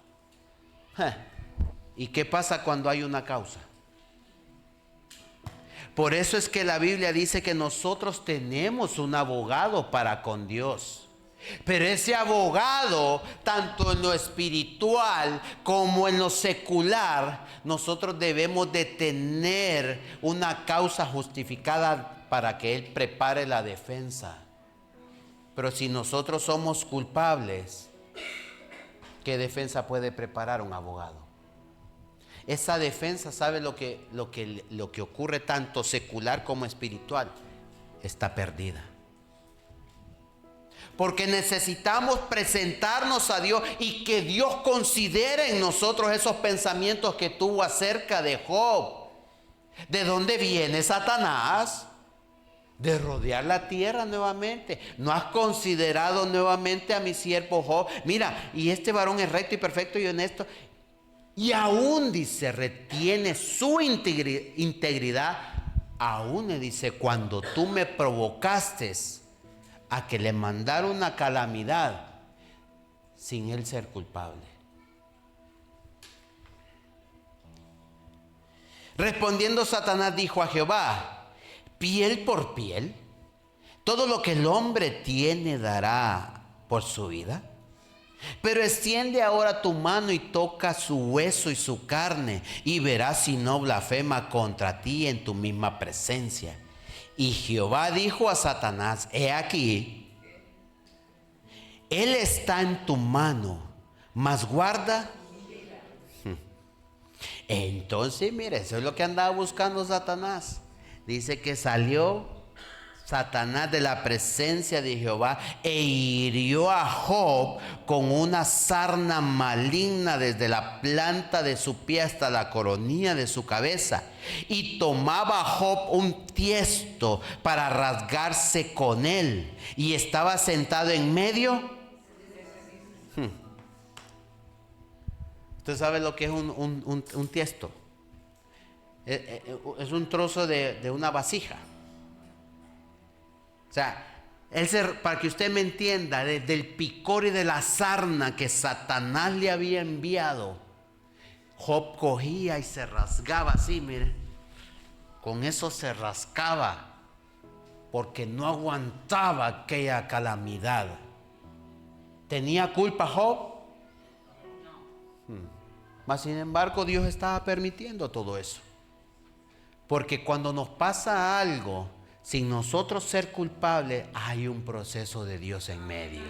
¿Y qué pasa cuando hay una causa? Por eso es que la Biblia dice que nosotros tenemos un abogado para con Dios. Pero ese abogado, tanto en lo espiritual como en lo secular, nosotros debemos de tener una causa justificada para que Él prepare la defensa. Pero si nosotros somos culpables, ¿qué defensa puede preparar un abogado? Esa defensa, ¿sabe lo que ocurre tanto secular como espiritual? Está perdida. Porque necesitamos presentarnos a Dios y que Dios considere en nosotros esos pensamientos que tuvo acerca de Job. ¿De dónde viene Satanás? De rodear la tierra nuevamente. ¿No has considerado nuevamente a mi siervo Job? Mira, y este varón es recto y perfecto y honesto, y aún, dice, retiene su integridad. Aún le dice, cuando tú me provocaste a que le mandara una calamidad sin él ser culpable. Respondiendo Satanás dijo a Jehová, piel por piel, todo lo que el hombre tiene dará por su vida. Pero extiende ahora tu mano y toca su hueso y su carne, y verás si no blasfema contra ti en tu misma presencia. Y Jehová dijo a Satanás, he aquí, él está en tu mano, mas guarda. Entonces, mire, eso es lo que andaba buscando Satanás. Dice que salió Satanás de la presencia de Jehová e hirió a Job con una sarna maligna desde la planta de su pie hasta la coronilla de su cabeza. Y tomaba Job un tiesto para rasgarse con él, y estaba sentado en medio. ¿Usted sabe lo que es un tiesto? Es un trozo de una vasija. O sea, para que usted me entienda, desde el picor y de la sarna que Satanás le había enviado, Job cogía y se rasgaba así, mire. Con eso se rascaba, porque no aguantaba aquella calamidad. ¿Tenía culpa Job? Mas sin embargo, Dios estaba permitiendo todo eso Porque cuando nos pasa algo, sin nosotros ser culpables, hay un proceso de Dios en medio.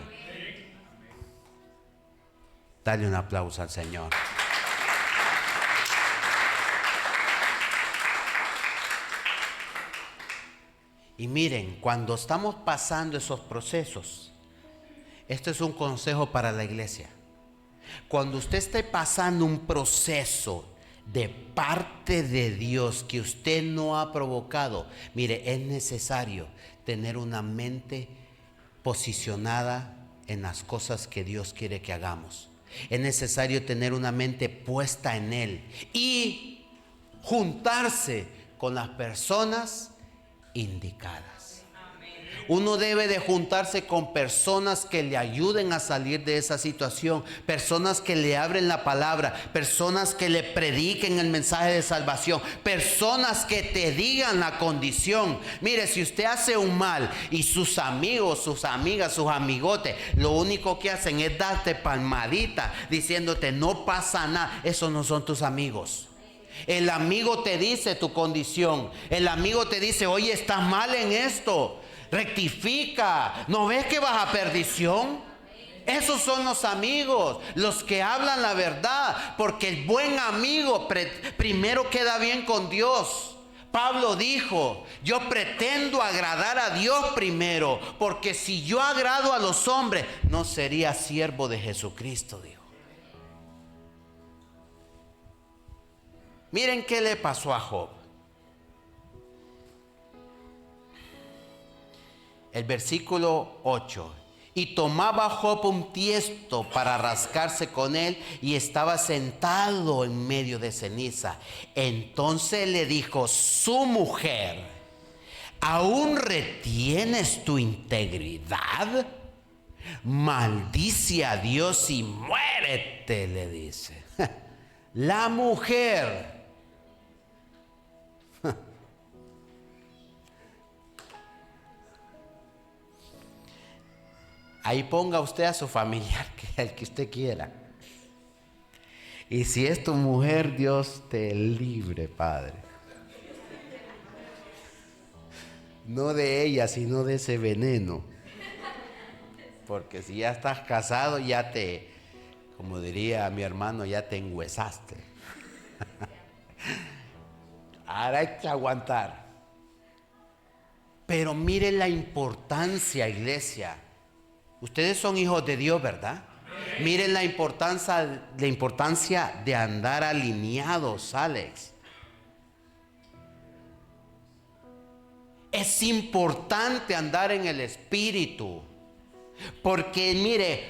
Dale un aplauso al Señor. Y miren, cuando estamos pasando esos procesos, esto es un consejo para la iglesia. Cuando usted esté pasando un proceso de parte de Dios que usted no ha provocado, mire, es necesario tener una mente posicionada en las cosas que Dios quiere que hagamos. Es necesario tener una mente puesta en Él y juntarse con las personas indicadas. Uno debe de juntarse con personas que le ayuden a salir de esa situación, personas que le abren la palabra, personas que le prediquen el mensaje de salvación, personas que te digan la condición. Mire, si usted hace un mal y sus amigos, sus amigas, sus amigotes, lo único que hacen es darte palmadita diciéndote no pasa nada, esos no son tus amigos. El amigo te dice tu condición, el amigo te dice, oye, estás mal en esto, rectifica, ¿no ves que vas a perdición? Esos son los amigos, los que hablan la verdad, porque el buen amigo primero queda bien con Dios. Pablo dijo, yo pretendo agradar a Dios primero, porque si yo agrado a los hombres, no sería siervo de Jesucristo, dijo. Miren qué le pasó a Job. El versículo 8. Y tomaba Job un tiesto para rascarse con él y estaba sentado en medio de ceniza. Entonces le dijo su mujer, ¿aún retienes tu integridad? Maldice a Dios y muérete, le dice. La mujer. Ahí ponga usted a su familiar, que el que usted quiera. Y si es tu mujer, Dios te libre, Padre. No de ella, sino de ese veneno. Porque si ya estás casado, ya te, como diría mi hermano, ya te enhuesaste. Ahora hay que aguantar. Pero mire la importancia, iglesia. Ustedes son hijos de Dios, ¿verdad? Miren la importancia de andar alineados, Alex. Es importante andar en el Espíritu. Porque mire,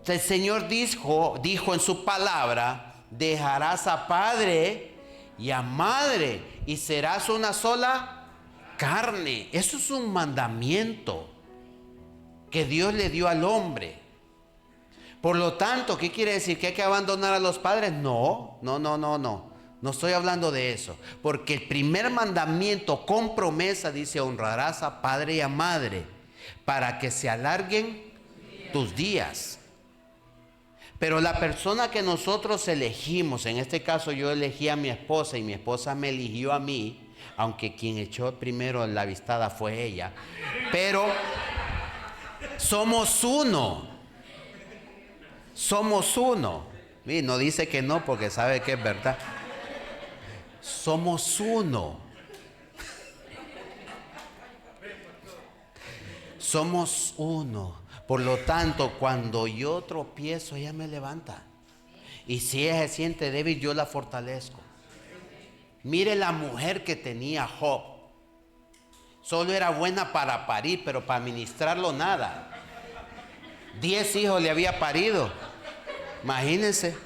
el Señor dijo en su palabra, dejarás a padre y a madre y serás una sola carne. Eso es un mandamiento que Dios le dio al hombre. Por lo tanto, ¿qué quiere decir? ¿Que hay que abandonar a los padres? No. No estoy hablando de eso. Porque el primer mandamiento con promesa dice, honrarás a padre y a madre para que se alarguen tus días. Pero la persona que nosotros elegimos, en este caso yo elegí a mi esposa y mi esposa me eligió a mí, aunque quien echó primero la avistada fue ella. Pero somos uno. Somos uno. Y no dice que no porque sabe que es verdad. Somos uno. Somos uno. Por lo tanto, cuando yo tropiezo, ella me levanta. Y si ella se siente débil, yo la fortalezco. Mire la mujer que tenía Job. Solo era buena para parir, pero para ministrarlo nada. 10 hijos le había parido. Imagínense.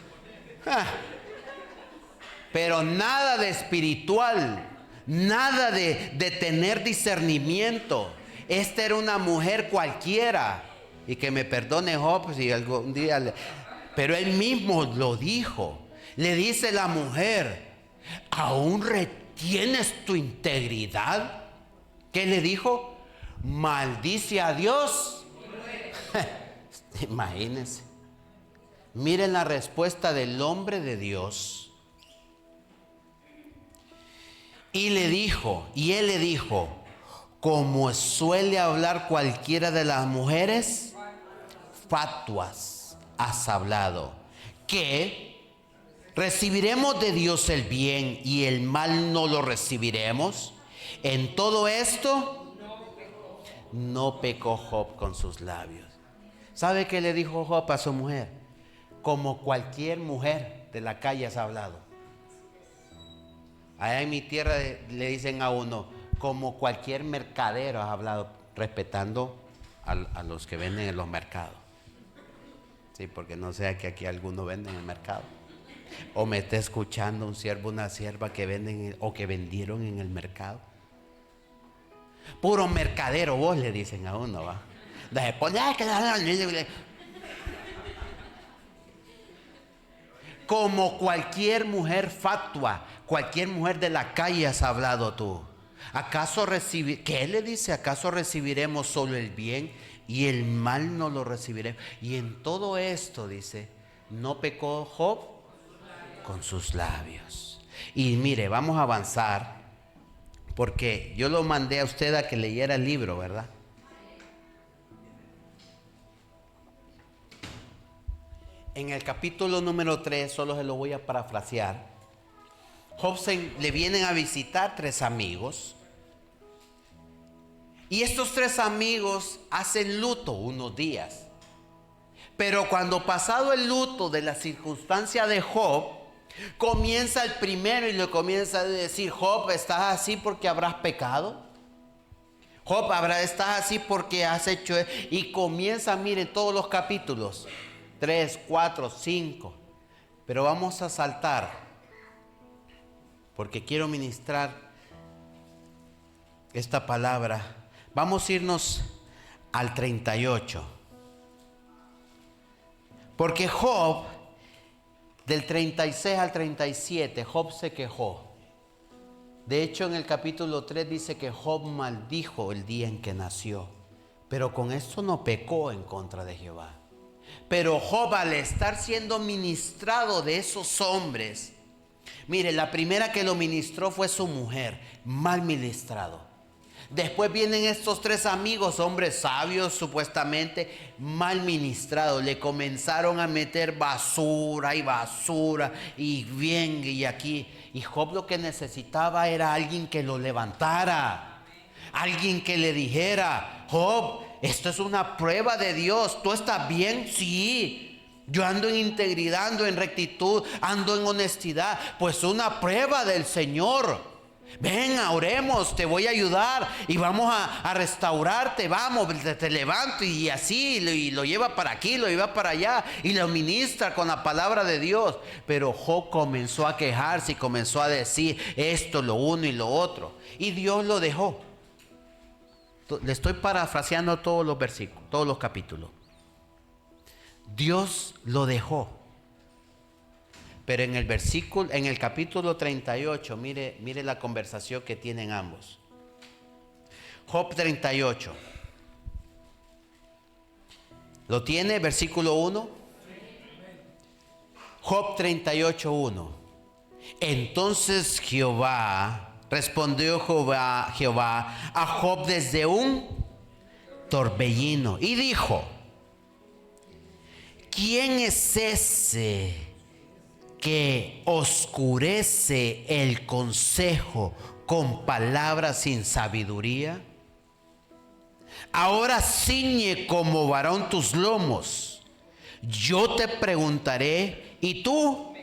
Pero nada de espiritual. Nada de tener discernimiento. Esta era una mujer cualquiera. Y que me perdone Job si algún día... Pero él mismo lo dijo. Le dice la mujer, ¿aún retienes tu integridad? ¿Qué le dijo? Maldice a Dios. Imagínense. Miren la respuesta del hombre de Dios. Y él le dijo, como suele hablar cualquiera de las mujeres, fatuas has hablado, que recibiremos de Dios el bien y el mal no lo recibiremos. En todo esto no pecó Job con sus labios. ¿Sabe qué le dijo Job a su mujer? Como cualquier mujer de la calle has hablado. Allá en mi tierra le dicen a uno, como cualquier mercadero has hablado, respetando a los que venden en los mercados. Sí, porque no sea que aquí alguno vende en el mercado. O me esté escuchando un siervo, una sierva que venden o que vendieron en el mercado. Puro mercadero vos, le dicen a uno, va. Como cualquier mujer fatua, cualquier mujer de la calle has hablado tú. ¿Qué le dice? ¿Acaso recibiremos solo el bien y el mal no lo recibiremos? Y en todo esto dice, no pecó Job con sus labios. Y mire, vamos a avanzar, porque yo lo mandé a usted a que leyera el libro, ¿verdad? En el capítulo número 3, solo se lo voy a parafrasear. Job le vienen a visitar 3 amigos. Y estos 3 amigos hacen luto unos días. Pero cuando pasado el luto de la circunstancia de Job, comienza el primero y le comienza a decir, Job, ¿estás así porque habrás pecado? Job, ¿estás así porque has hecho? Y comienza, miren, todos los capítulos, 3, 4, 5. Pero vamos a saltar, porque quiero ministrar esta palabra. Vamos a irnos al 38. Porque Job, del 36 al 37, Job se quejó. De hecho, en el capítulo 3 dice que Job maldijo el día en que nació. Pero con esto no pecó en contra de Jehová. Pero Job, al estar siendo ministrado de esos hombres, mire, la primera que lo ministró fue su mujer, mal ministrado. Después vienen estos 3 amigos, hombres sabios supuestamente, mal ministrados. Le comenzaron a meter basura y bien y aquí. Y Job lo que necesitaba era alguien que lo levantara. Alguien que le dijera, Job, esto es una prueba de Dios. ¿Tú estás bien? Sí. Yo ando en integridad, ando en rectitud, ando en honestidad. Pues una prueba del Señor. Ven, oremos, te voy a ayudar y vamos a restaurarte, vamos, te levanto y así, y lo lleva para aquí, lo lleva para allá y lo ministra con la palabra de Dios. Pero Job comenzó a quejarse y comenzó a decir esto, lo uno y lo otro, y Dios lo dejó. Le estoy parafraseando todos los versículos, todos los capítulos. Dios lo dejó. Pero en el capítulo 38, mire la conversación que tienen ambos. Job 38. ¿Lo tiene? Versículo 1. Job 38:1. Entonces respondió Jehová a Job desde un torbellino y dijo, ¿quién es ese que oscurece el consejo con palabras sin sabiduría? Ahora ciñe como varón tus lomos. Yo te preguntaré y tú.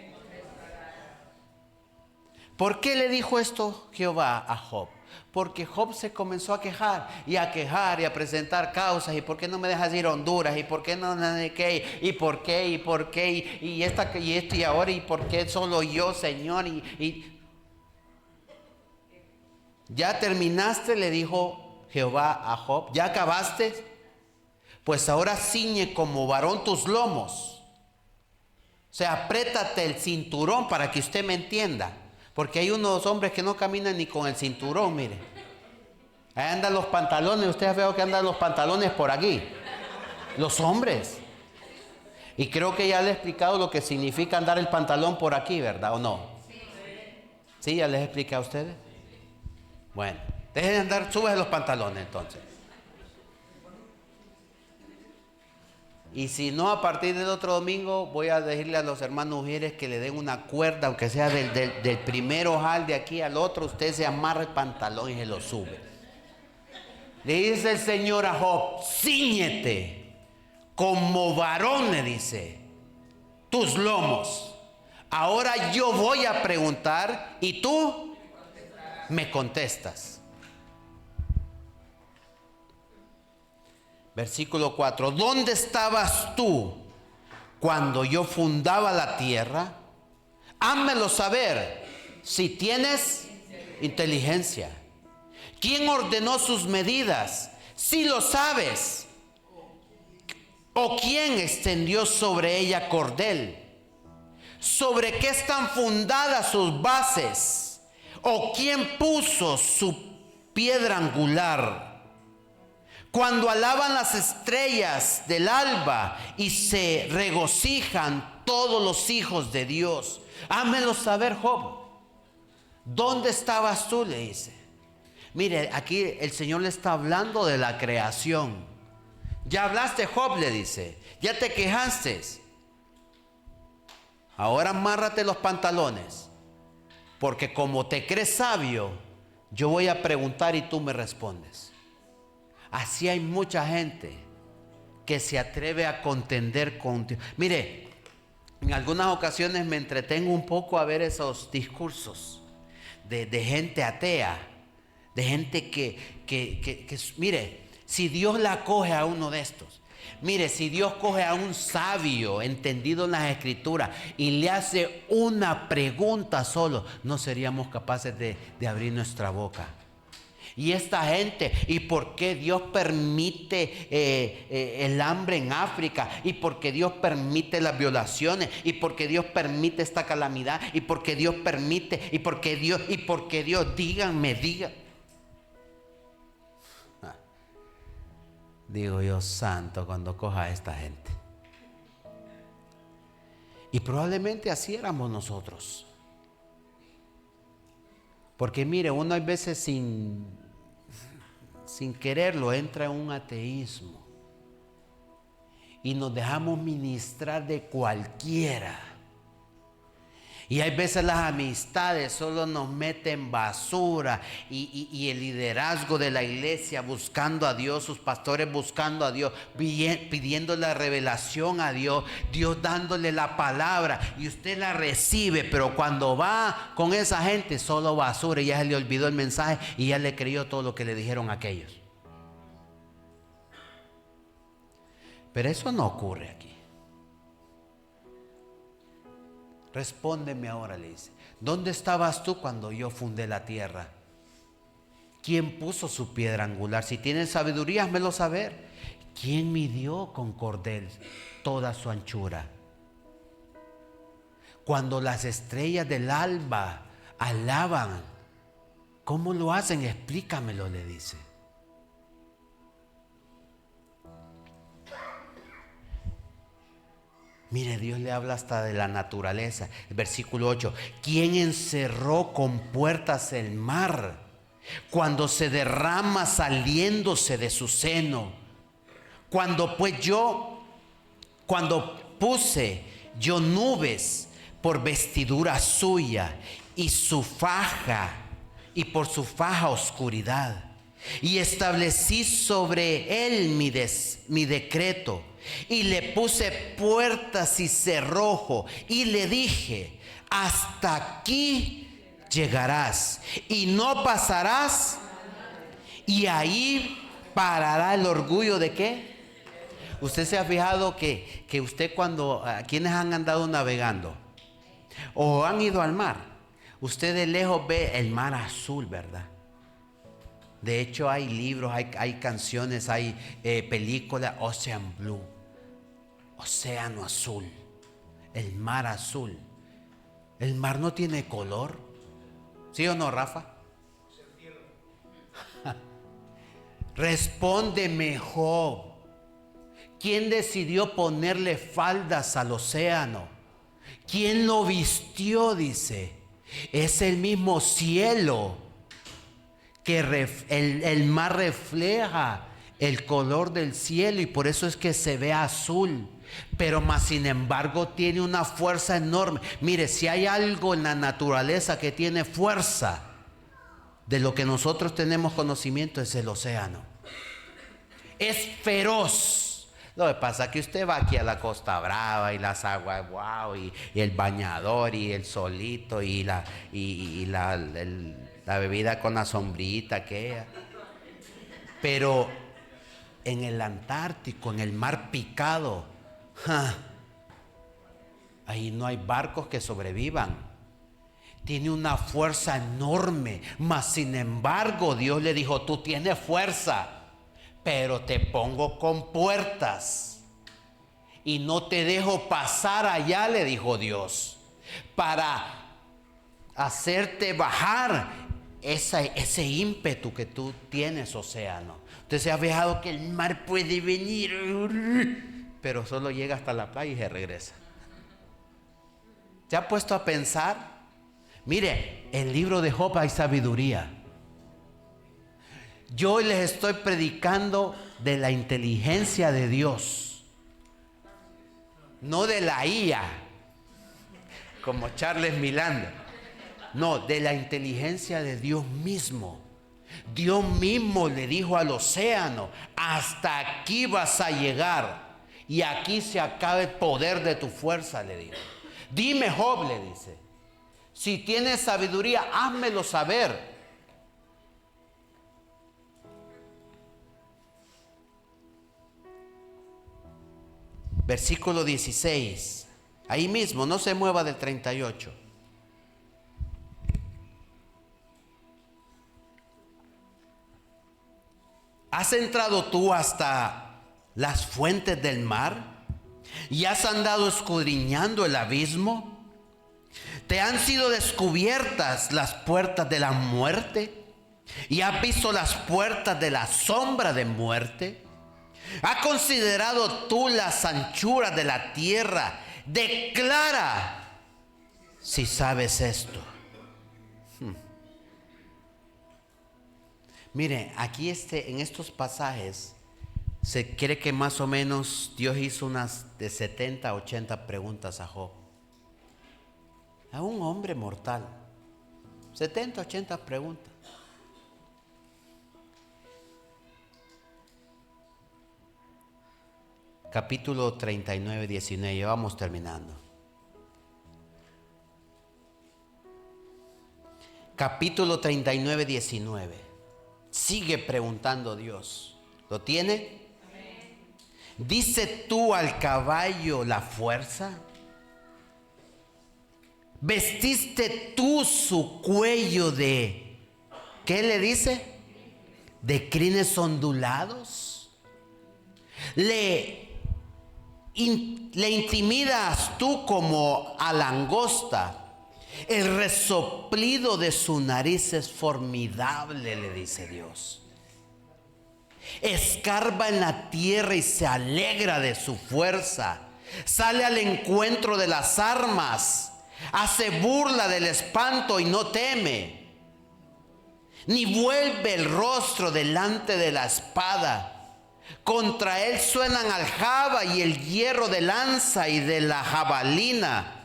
¿Por qué le dijo esto Jehová a Job? Porque Job se comenzó a quejar y a presentar causas. ¿Y por qué no me dejas ir a Honduras? ¿Y por qué no? ¿Y por qué? ¿Y por qué? ¿Y esto y ahora? ¿Y por qué solo yo, Señor? Y ¿ya terminaste? Le dijo Jehová a Job. ¿Ya acabaste? Pues ahora ciñe como varón tus lomos. O sea, apriétate el cinturón para que usted me entienda. Porque hay unos hombres que no caminan ni con el cinturón, mire. Ahí andan los pantalones, usted ha visto que andan los pantalones por aquí. Los hombres. Y creo que ya les he explicado lo que significa andar el pantalón por aquí, ¿verdad o no? ¿Sí? ¿Ya les expliqué a ustedes? Bueno, dejen de andar, súbase los pantalones entonces. Y si no, a partir del otro domingo voy a decirle a los hermanos mujeres que le den una cuerda, aunque sea del primer ojal de aquí al otro, usted se amarra el pantalón y se lo sube. Le dice el Señor a Job: cíñete como varón, le dice, tus lomos. Ahora yo voy a preguntar y tú me contestas. Versículo 4. ¿Dónde estabas tú cuando yo fundaba la tierra? Házmelo saber si tienes inteligencia. ¿Quién ordenó sus medidas? Si lo sabes. ¿O quién extendió sobre ella cordel? ¿Sobre qué están fundadas sus bases? ¿O quién puso su piedra angular? Cuando alaban las estrellas del alba y se regocijan todos los hijos de Dios. Házmelo saber, Job. ¿Dónde estabas tú?, le dice. Mire, aquí el Señor le está hablando de la creación. Ya hablaste, Job, le dice. Ya te quejaste. Ahora amárrate los pantalones. Porque como te crees sabio, yo voy a preguntar y tú me respondes. Así hay mucha gente que se atreve a contender contigo. Mire, en algunas ocasiones me entretengo un poco a ver esos discursos de gente atea, de gente que mire, si Dios la coge a uno de estos, mire, si Dios coge a un sabio entendido en las Escrituras y le hace una pregunta solo, no seríamos capaces de abrir nuestra boca. Y esta gente, ¿y por qué Dios permite el hambre en África? ¿Y por qué Dios permite las violaciones? ¿Y por qué Dios permite esta calamidad? ¿Y por qué Dios permite? ¿Y por qué Dios? Díganme. Digo yo, santo, cuando coja a esta gente. Y probablemente así éramos nosotros. Porque mire, uno hay veces sin quererlo entra en un ateísmo y nos dejamos ministrar de cualquiera. Y hay veces las amistades solo nos meten basura y el liderazgo de la iglesia buscando a Dios, sus pastores buscando a Dios, pidiendo la revelación a Dios, Dios dándole la palabra y usted la recibe, pero cuando va con esa gente solo basura y ya se le olvidó el mensaje y ya le creyó todo lo que le dijeron aquellos. Pero eso no ocurre aquí. Respóndeme ahora, le dice. ¿Dónde estabas tú cuando yo fundé la tierra? ¿Quién puso su piedra angular? Si tienes sabiduría, házmelo saber. ¿Quién midió con cordel toda su anchura? Cuando las estrellas del alba alaban, ¿cómo lo hacen? Explícamelo, le dice. Mire, Dios le habla hasta de la naturaleza. El versículo 8. ¿Quién encerró con puertas el mar cuando se derrama saliéndose de su seno? Cuando puse yo nubes por vestidura suya y por su faja oscuridad. Y establecí sobre él mi decreto. Y le puse puertas y cerrojo y le dije: hasta aquí llegarás y no pasarás. Y ahí parará el orgullo de ¿qué? Usted se ha fijado que usted cuando quienes han andado navegando o han ido al mar, usted de lejos ve el mar azul, ¿verdad? De hecho hay libros, hay canciones, hay películas, Ocean Blue, océano azul, el mar azul. El mar no tiene color, ¿sí o no, Rafa? Respóndeme, Job. ¿Quién decidió ponerle faldas al océano? ¿Quién lo vistió? Dice. Es el mismo cielo que el mar refleja el color del cielo y por eso es que se ve azul. Pero más sin embargo tiene una fuerza enorme. Mire, si hay algo en la naturaleza que tiene fuerza, de lo que nosotros tenemos conocimiento, es el océano. Es feroz. Lo que pasa es que usted va aquí a la Costa Brava y las aguas, wow, y el bañador y el solito y la bebida con la sombrita aquella. Pero en el Antártico, en el mar picado, ahí no hay barcos que sobrevivan. Tiene una fuerza enorme, mas sin embargo Dios le dijo: tú tienes fuerza, pero te pongo con puertas y no te dejo pasar allá, le dijo Dios, para hacerte bajar ese ímpetu que tú tienes, océano. Usted se ha fijado que el mar puede venir, pero solo llega hasta la playa y se regresa. ¿Se ha puesto a pensar? Mire, en el libro de Job hay sabiduría. Yo les estoy predicando de la inteligencia de Dios, no de la IA, como Charles Milanda. No, de la inteligencia de Dios mismo. Dios mismo le dijo al océano: hasta aquí vas a llegar y aquí se acaba el poder de tu fuerza, le dijo. Dime, Job, le dice, si tienes sabiduría, házmelo saber. Versículo 16. Ahí mismo, no se mueva del 38. ¿Has entrado tú hasta las fuentes del mar? ¿Y has andado escudriñando el abismo? ¿Te han sido descubiertas las puertas de la muerte? ¿Y has visto las puertas de la sombra de muerte? ¿Has considerado tú las anchuras de la tierra? Declara si sabes esto. Mire, aquí en estos pasajes se cree que más o menos Dios hizo unas de 70 a 80 preguntas a Job. A un hombre mortal. 70, 80 preguntas. Capítulo 39, 19, ya vamos terminando. Capítulo 39, 19. Sigue preguntando Dios. ¿Lo tiene? Amén. ¿Dice tú al caballo la fuerza? ¿Vestiste tú su cuello de, qué le dice? De crines ondulados. ¿Le intimidas tú como a langosta? El resoplido de su nariz es formidable, le dice Dios. Escarba en la tierra y se alegra de su fuerza. Sale al encuentro de las armas. Hace burla del espanto y no teme. Ni vuelve el rostro delante de la espada. Contra él suenan aljaba y el hierro de lanza y de la jabalina.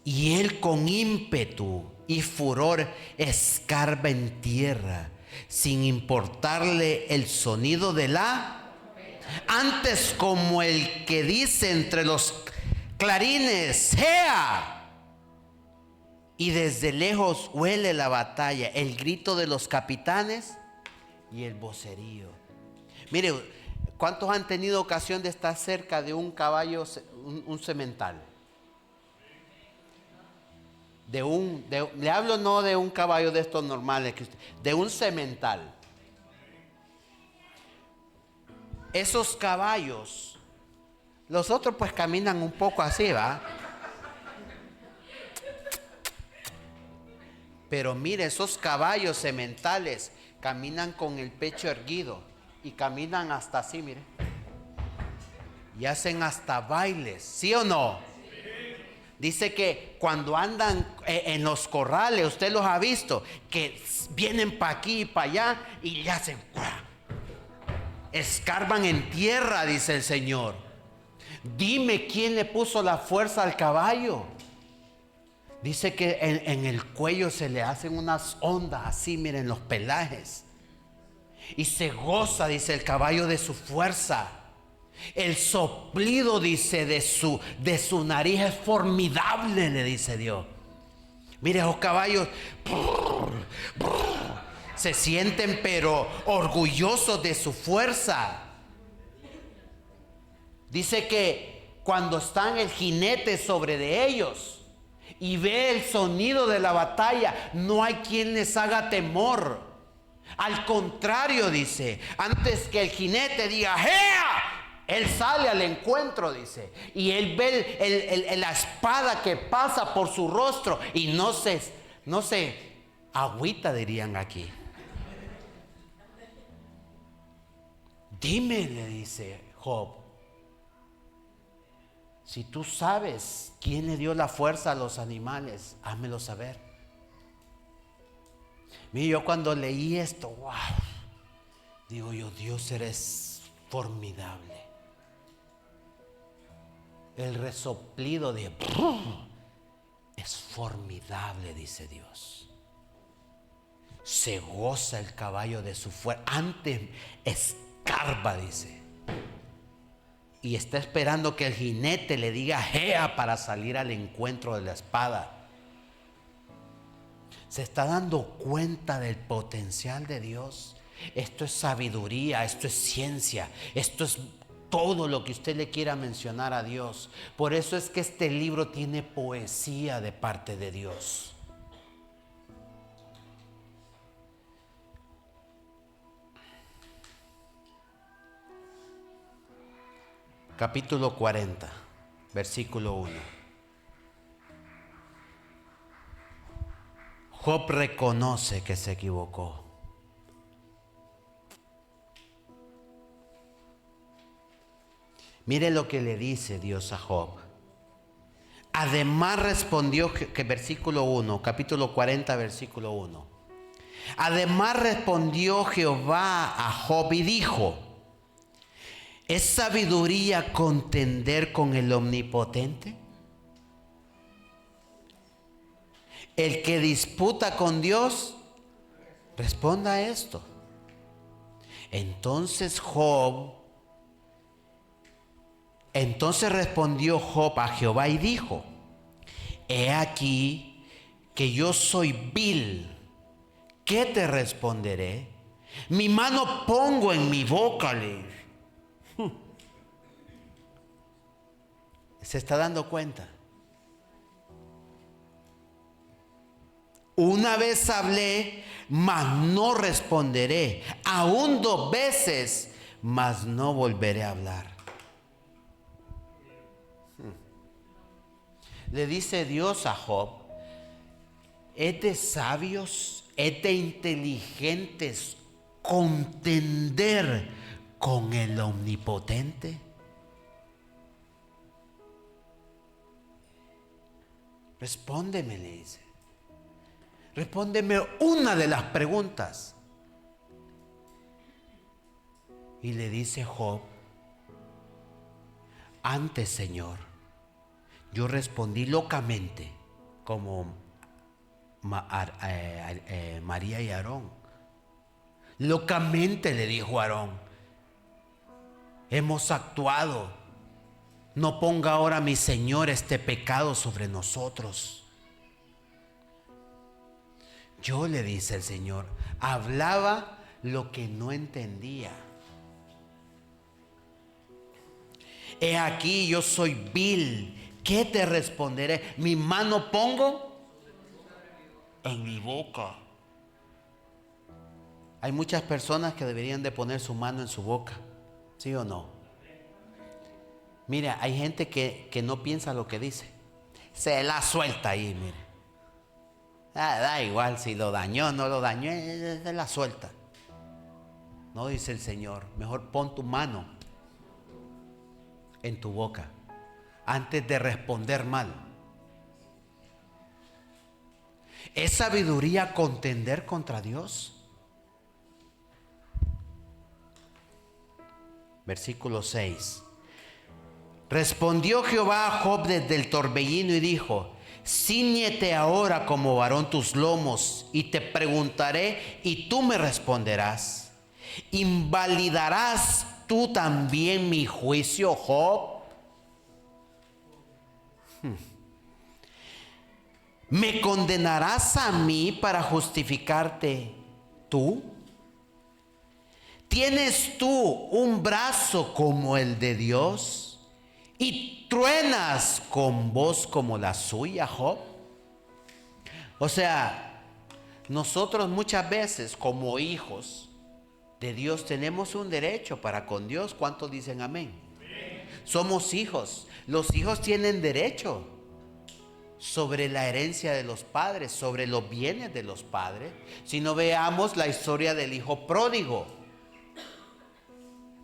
Y él con ímpetu y furor escarba en tierra, sin importarle el sonido de antes como el que dice entre los clarines: ¡Sea! Y desde lejos huele la batalla, el grito de los capitanes y el vocerío. Mire, ¿cuántos han tenido ocasión de estar cerca de un caballo, un semental? Le hablo no de un caballo de estos normales, de un semental. Esos caballos, los otros pues caminan un poco así, ¿va? Pero mire, esos caballos sementales caminan con el pecho erguido y caminan hasta así, mire. Y hacen hasta bailes, ¿sí o no? Dice que cuando andan en los corrales, usted los ha visto, que vienen para aquí y para allá y le hacen, escarban en tierra, dice el Señor. Dime quién le puso la fuerza al caballo. Dice que en el cuello se le hacen unas ondas así, miren los pelajes. Y se goza, dice el caballo, de su fuerza. El soplido, dice, de su nariz es formidable, le dice Dios. Mire, esos caballos se sienten pero orgullosos de su fuerza. Dice que cuando están el jinete sobre de ellos y ve el sonido de la batalla, no hay quien les haga temor. Al contrario, dice, antes que el jinete diga ¡Ea!, él sale al encuentro, dice, y él ve la espada que pasa por su rostro y no se agüita, dirían aquí. Dime, le dice Job, si tú sabes quién le dio la fuerza a los animales, házmelo saber. Mira, yo cuando leí esto, wow, digo yo, Dios, eres formidable. El resoplido de es formidable, dice Dios. Se goza el caballo de su fuerza. Antes escarba, dice. Y está esperando que el jinete le diga ¡Ea!, para salir al encuentro de la espada. ¿Se está dando cuenta del potencial de Dios? Esto es sabiduría, esto es ciencia, esto es todo lo que usted le quiera mencionar a Dios. Por eso es que este libro tiene poesía de parte de Dios. Capítulo 40, versículo 1. Job reconoce que se equivocó. Mire lo que le dice Dios a Job. Además respondió, que versículo 1, capítulo 40, versículo 1. Además respondió Jehová a Job y dijo: ¿es sabiduría contender con el Omnipotente? El que disputa con Dios, responda a esto. Entonces respondió Job a Jehová y dijo: he aquí que yo soy vil. ¿Qué te responderé? Mi mano pongo en mi boca. ¿Se está dando cuenta? Una vez hablé, mas no responderé. Aún 2 veces, mas no volveré a hablar. Le dice Dios a Job: ¿es de sabios, es de inteligentes contender con el Omnipotente? Respóndeme, le dice. Respóndeme una de las preguntas. Y le dice Job: antes, Señor, yo respondí locamente como María y Aarón. Locamente le dijo Aarón: hemos actuado. No ponga ahora, mi Señor, este pecado sobre nosotros. Yo, le dice el Señor, hablaba lo que no entendía. He aquí, yo soy vil. ¿Qué te responderé? Mi mano pongo en mi boca. Hay muchas personas que deberían de poner su mano en su boca, ¿sí o no? Mira, hay gente que no piensa lo que dice. Se la suelta ahí, mire. Da igual si lo dañó o no lo dañó, se la suelta. No, dice el Señor, mejor pon tu mano en tu boca antes de responder mal. ¿Es sabiduría contender contra Dios? Versículo 6. Respondió Jehová a Job desde el torbellino y dijo: Cíñete ahora como varón tus lomos, y te preguntaré, y tú me responderás. ¿Invalidarás tú también mi juicio, Job? ¿Me condenarás a mí para justificarte tú? ¿Tienes tú un brazo como el de Dios y truenas con voz como la suya, Job? O sea, nosotros muchas veces como hijos de Dios tenemos un derecho para con Dios. ¿Cuántos dicen amén? Somos hijos. Los hijos tienen derecho sobre la herencia de los padres, sobre los bienes de los padres. Si no, veamos la historia del hijo pródigo.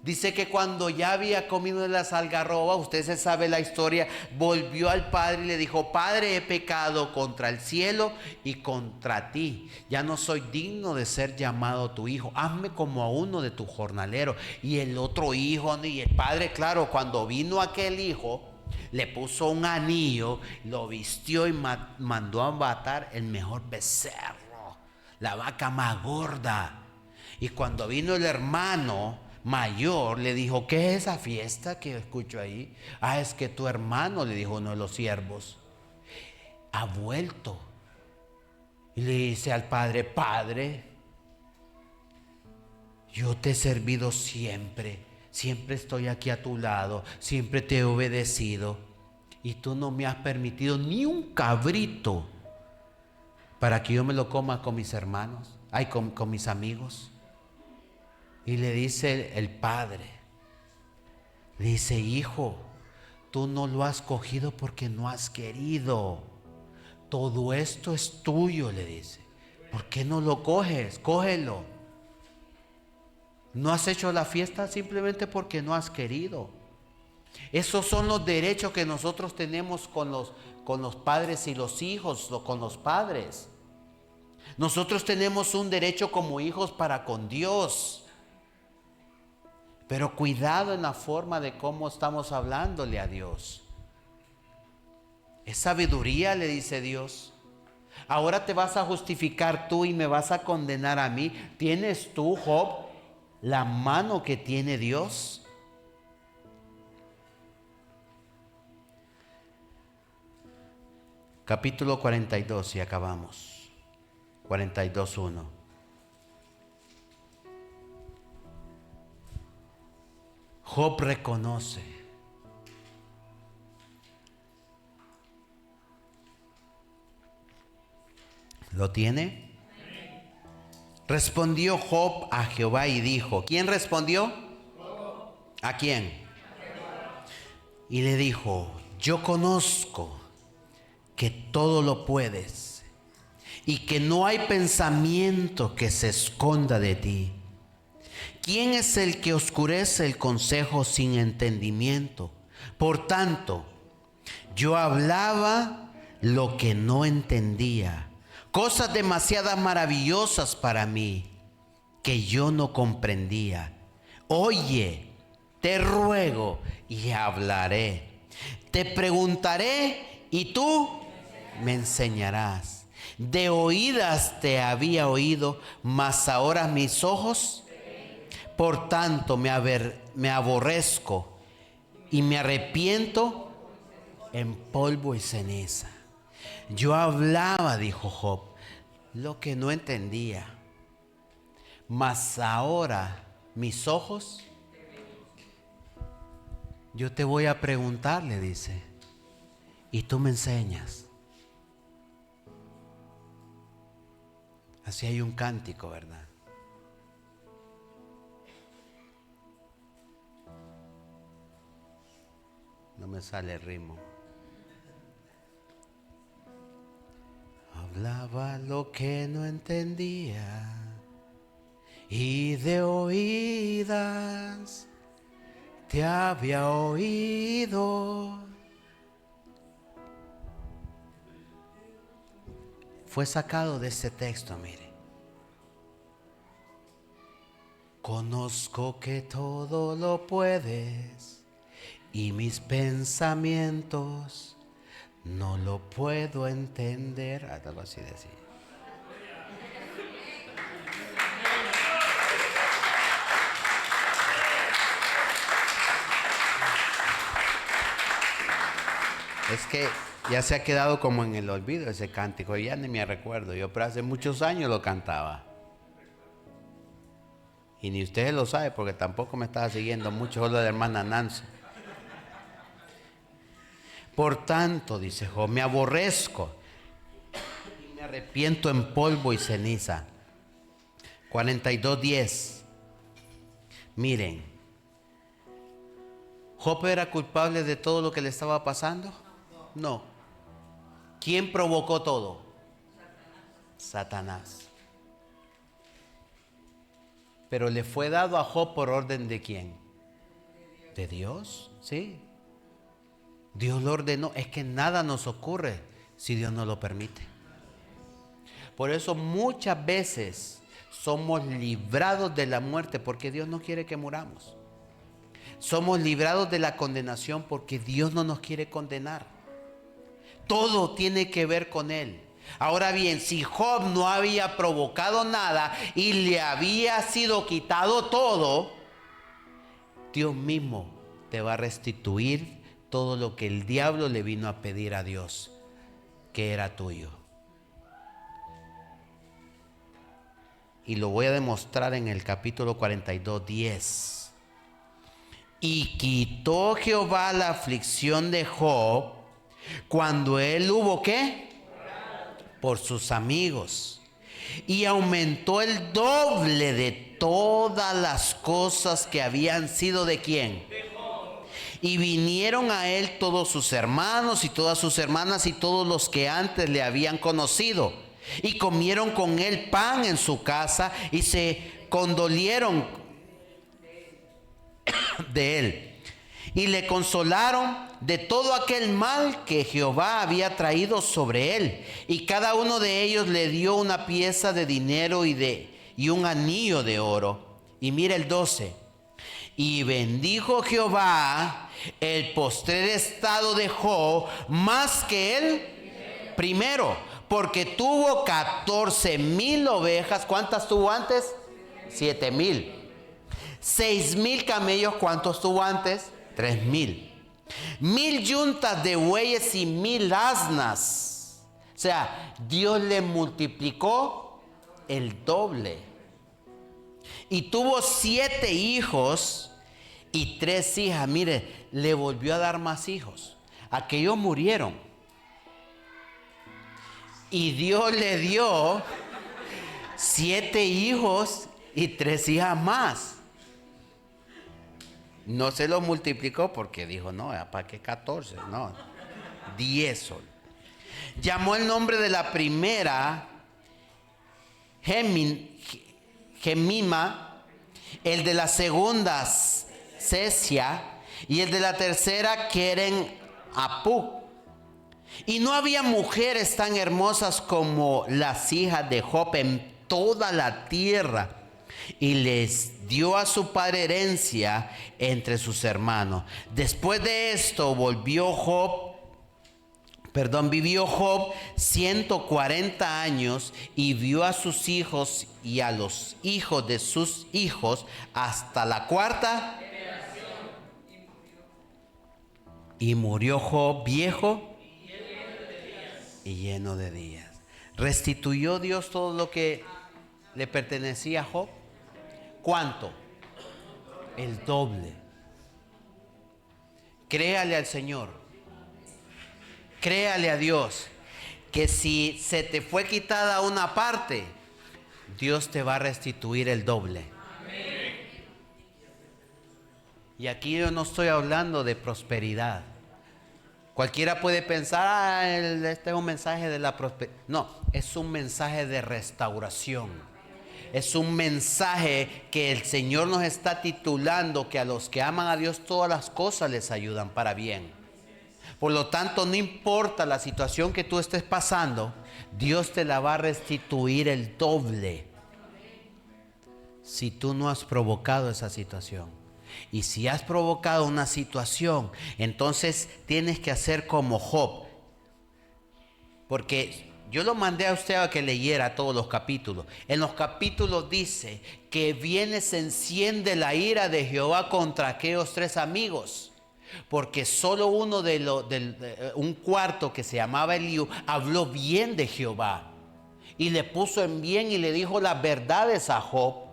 Dice que cuando ya había comido de las algarrobas, usted se sabe la historia, volvió al padre y le dijo: Padre, he pecado contra el cielo y contra ti. Ya no soy digno de ser llamado tu hijo. Hazme como a uno de tus jornaleros. Y el otro hijo, y el padre, claro, cuando vino aquel hijo, le puso un anillo, lo vistió y mandó a matar el mejor becerro, la vaca más gorda. Y cuando vino el hermano mayor, le dijo: ¿qué es esa fiesta que escucho ahí? Ah, es que tu hermano, le dijo uno de los siervos, ha vuelto. Y le dice al padre: Padre, yo te he servido siempre, siempre estoy aquí a tu lado, siempre te he obedecido, y tú no me has permitido ni un cabrito para que yo me lo coma con mis hermanos, con mis amigos. Y le dice el padre, le dice: hijo, tú no lo has cogido porque no has querido. Todo esto es tuyo, le dice. ¿Por qué no lo coges? Cógelo. No has hecho la fiesta simplemente porque no has querido. Esos son los derechos que nosotros tenemos con los padres y los hijos, con los padres. Nosotros tenemos un derecho como hijos para con Dios. Pero cuidado en la forma de cómo estamos hablándole a Dios. Es sabiduría, le dice Dios. Ahora te vas a justificar tú y me vas a condenar a mí. ¿Tienes tú, Job, la mano que tiene Dios? Capítulo 42 y acabamos. 42:1. Job reconoce. ¿Lo tiene? Respondió Job a Jehová y dijo. ¿Quién respondió? ¿A quién? Y le dijo: yo conozco que todo lo puedes y que no hay pensamiento que se esconda de ti. ¿Quién es el que oscurece el consejo sin entendimiento? Por tanto, yo hablaba lo que no entendía, cosas demasiado maravillosas para mí que yo no comprendía. Oye, te ruego y hablaré. Te preguntaré y tú me enseñarás. De oídas te había oído, mas ahora mis ojos. Por tanto me aborrezco y me arrepiento en polvo y ceniza. Yo hablaba, dijo Job, lo que no entendía, mas ahora mis ojos. Yo te voy a preguntar, le dice, y tú me enseñas. Así hay un cántico, ¿verdad? No me sale el ritmo. Hablaba lo que no entendía y de oídas te había oído. fue sacado de este texto, mire. Conozco que todo lo puedes y mis pensamientos no lo puedo entender. Algo así decía. Es que ya se ha quedado como en el olvido ese cántico, ya ni me recuerdo. Yo pero hace muchos años lo cantaba. Y ni ustedes lo saben porque tampoco me estaba siguiendo mucho, solo la hermana Nancy. Por tanto, dice Job, me aborrezco y me arrepiento en polvo y ceniza. 42:10. Miren, ¿Job era culpable de todo lo que le estaba pasando? No. ¿Quién provocó todo? Satanás. Pero le fue dado a Job por orden de quién? De Dios, sí. Dios lo ordenó. Es que nada nos ocurre si Dios no lo permite. Por eso muchas veces somos librados de la muerte porque Dios no quiere que muramos. Somos librados de la condenación porque Dios no nos quiere condenar. Todo tiene que ver con Él. Ahora bien, si Job no había provocado nada y le había sido quitado todo, Dios mismo te va a restituir todo lo que el diablo le vino a pedir a Dios, que era tuyo. Y lo voy a demostrar en el capítulo 42:10. Y quitó Jehová la aflicción de Job cuando él hubo ¿qué? Por sus amigos. Y aumentó el doble de todas las cosas que habían sido ¿de quién? Y vinieron a él todos sus hermanos y todas sus hermanas y todos los que antes le habían conocido. Y comieron con él pan en su casa y se condolieron de él. Y le consolaron de todo aquel mal que Jehová había traído sobre él. Y cada uno de ellos le dio una pieza de dinero y un anillo de oro. Y mira el 12. Y bendijo Jehová el postrer estado de Job más que el primero, porque tuvo 14,000 ovejas. ¿Cuántas tuvo antes? 7,000. 6,000 camellos. ¿Cuántos tuvo antes? 3,000. 1,000 yuntas de bueyes y 1,000 asnas. O sea, Dios le multiplicó el doble. Y tuvo 7 hijos y 3 hijas. Mire, le volvió a dar más hijos. Aquellos murieron. Y Dios le dio 7 hijos y 3 hijas más. No se lo multiplicó porque dijo, no, ¿para qué 14? No, 10 solo. Llamó el nombre de la primera Gemima, el de la segunda Cesia y el de la tercera Keren Apuk. Y no había mujeres tan hermosas como las hijas de Job en toda la tierra. Y les dio a su padre herencia entre sus hermanos. Después de esto vivió Job 140 años y vio a sus hijos y a los hijos de sus hijos hasta la cuarta generación. Y murió Job viejo y lleno de días. ¿Restituyó Dios todo lo que le pertenecía a Job? ¿Cuánto? El doble. Créale al Señor. Créale a Dios que si se te fue quitada una parte, Dios te va a restituir el doble. Amén. Y aquí yo no estoy hablando de prosperidad. Cualquiera puede pensar, este es un mensaje de la prosperidad. No, es un mensaje de restauración. Es un mensaje que el Señor nos está titulando, que a los que aman a Dios todas las cosas les ayudan para bien. Por lo tanto, no importa la situación que tú estés pasando, Dios te la va a restituir el doble si tú no has provocado esa situación. Y si has provocado una situación, entonces tienes que hacer como Job. Porque yo lo mandé a usted a que leyera todos los capítulos. En los capítulos dice que se enciende la ira de Jehová contra aquellos tres amigos. Porque solo uno un cuarto que se llamaba Eliú habló bien de Jehová. Y le puso en bien y le dijo las verdades a Job.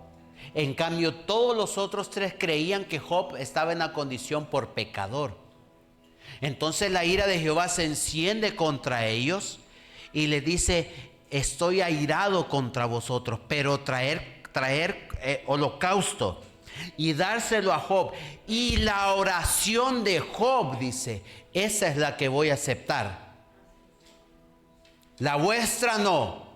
En cambio, todos los otros tres creían que Job estaba en la condición por pecador. Entonces la ira de Jehová se enciende contra ellos y les dice: estoy airado contra vosotros, pero traer holocausto y dárselo a Job. Y la oración de Job, dice, esa es la que voy a aceptar. La vuestra no.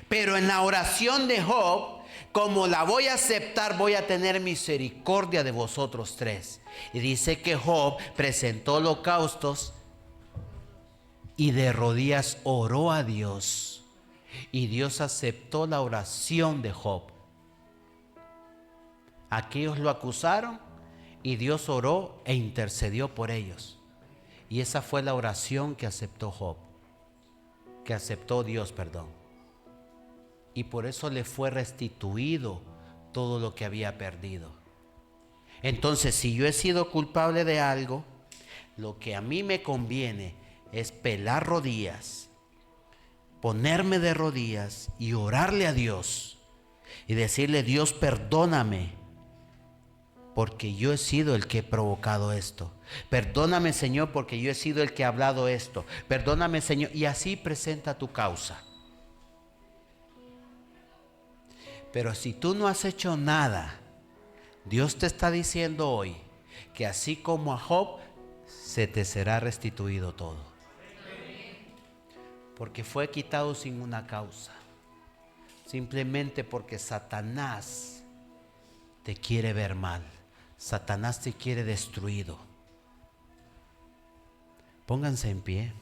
Pero en la oración de Job, como la voy a aceptar, voy a tener misericordia de vosotros tres. Y dice que Job presentó holocaustos y de rodillas oró a Dios. Y Dios aceptó la oración de Job. Aquellos lo acusaron y Dios oró e intercedió por ellos. Y esa fue la oración que aceptó Job. Que aceptó Dios, perdón. Y por eso le fue restituido todo lo que había perdido. Entonces, si yo he sido culpable de algo, lo que a mí me conviene es pelar rodillas, ponerme de rodillas y orarle a Dios y decirle: Dios, perdóname, porque yo he sido el que he provocado esto. Perdóname, Señor, porque yo he sido el que ha hablado esto. Perdóname, Señor. Y así presenta tu causa. Pero si tú no has hecho nada, Dios te está diciendo hoy que así como a Job, se te será restituido todo. Porque fue quitado sin una causa. Simplemente porque Satanás te quiere ver mal. Satanás te quiere destruido. Pónganse en pie.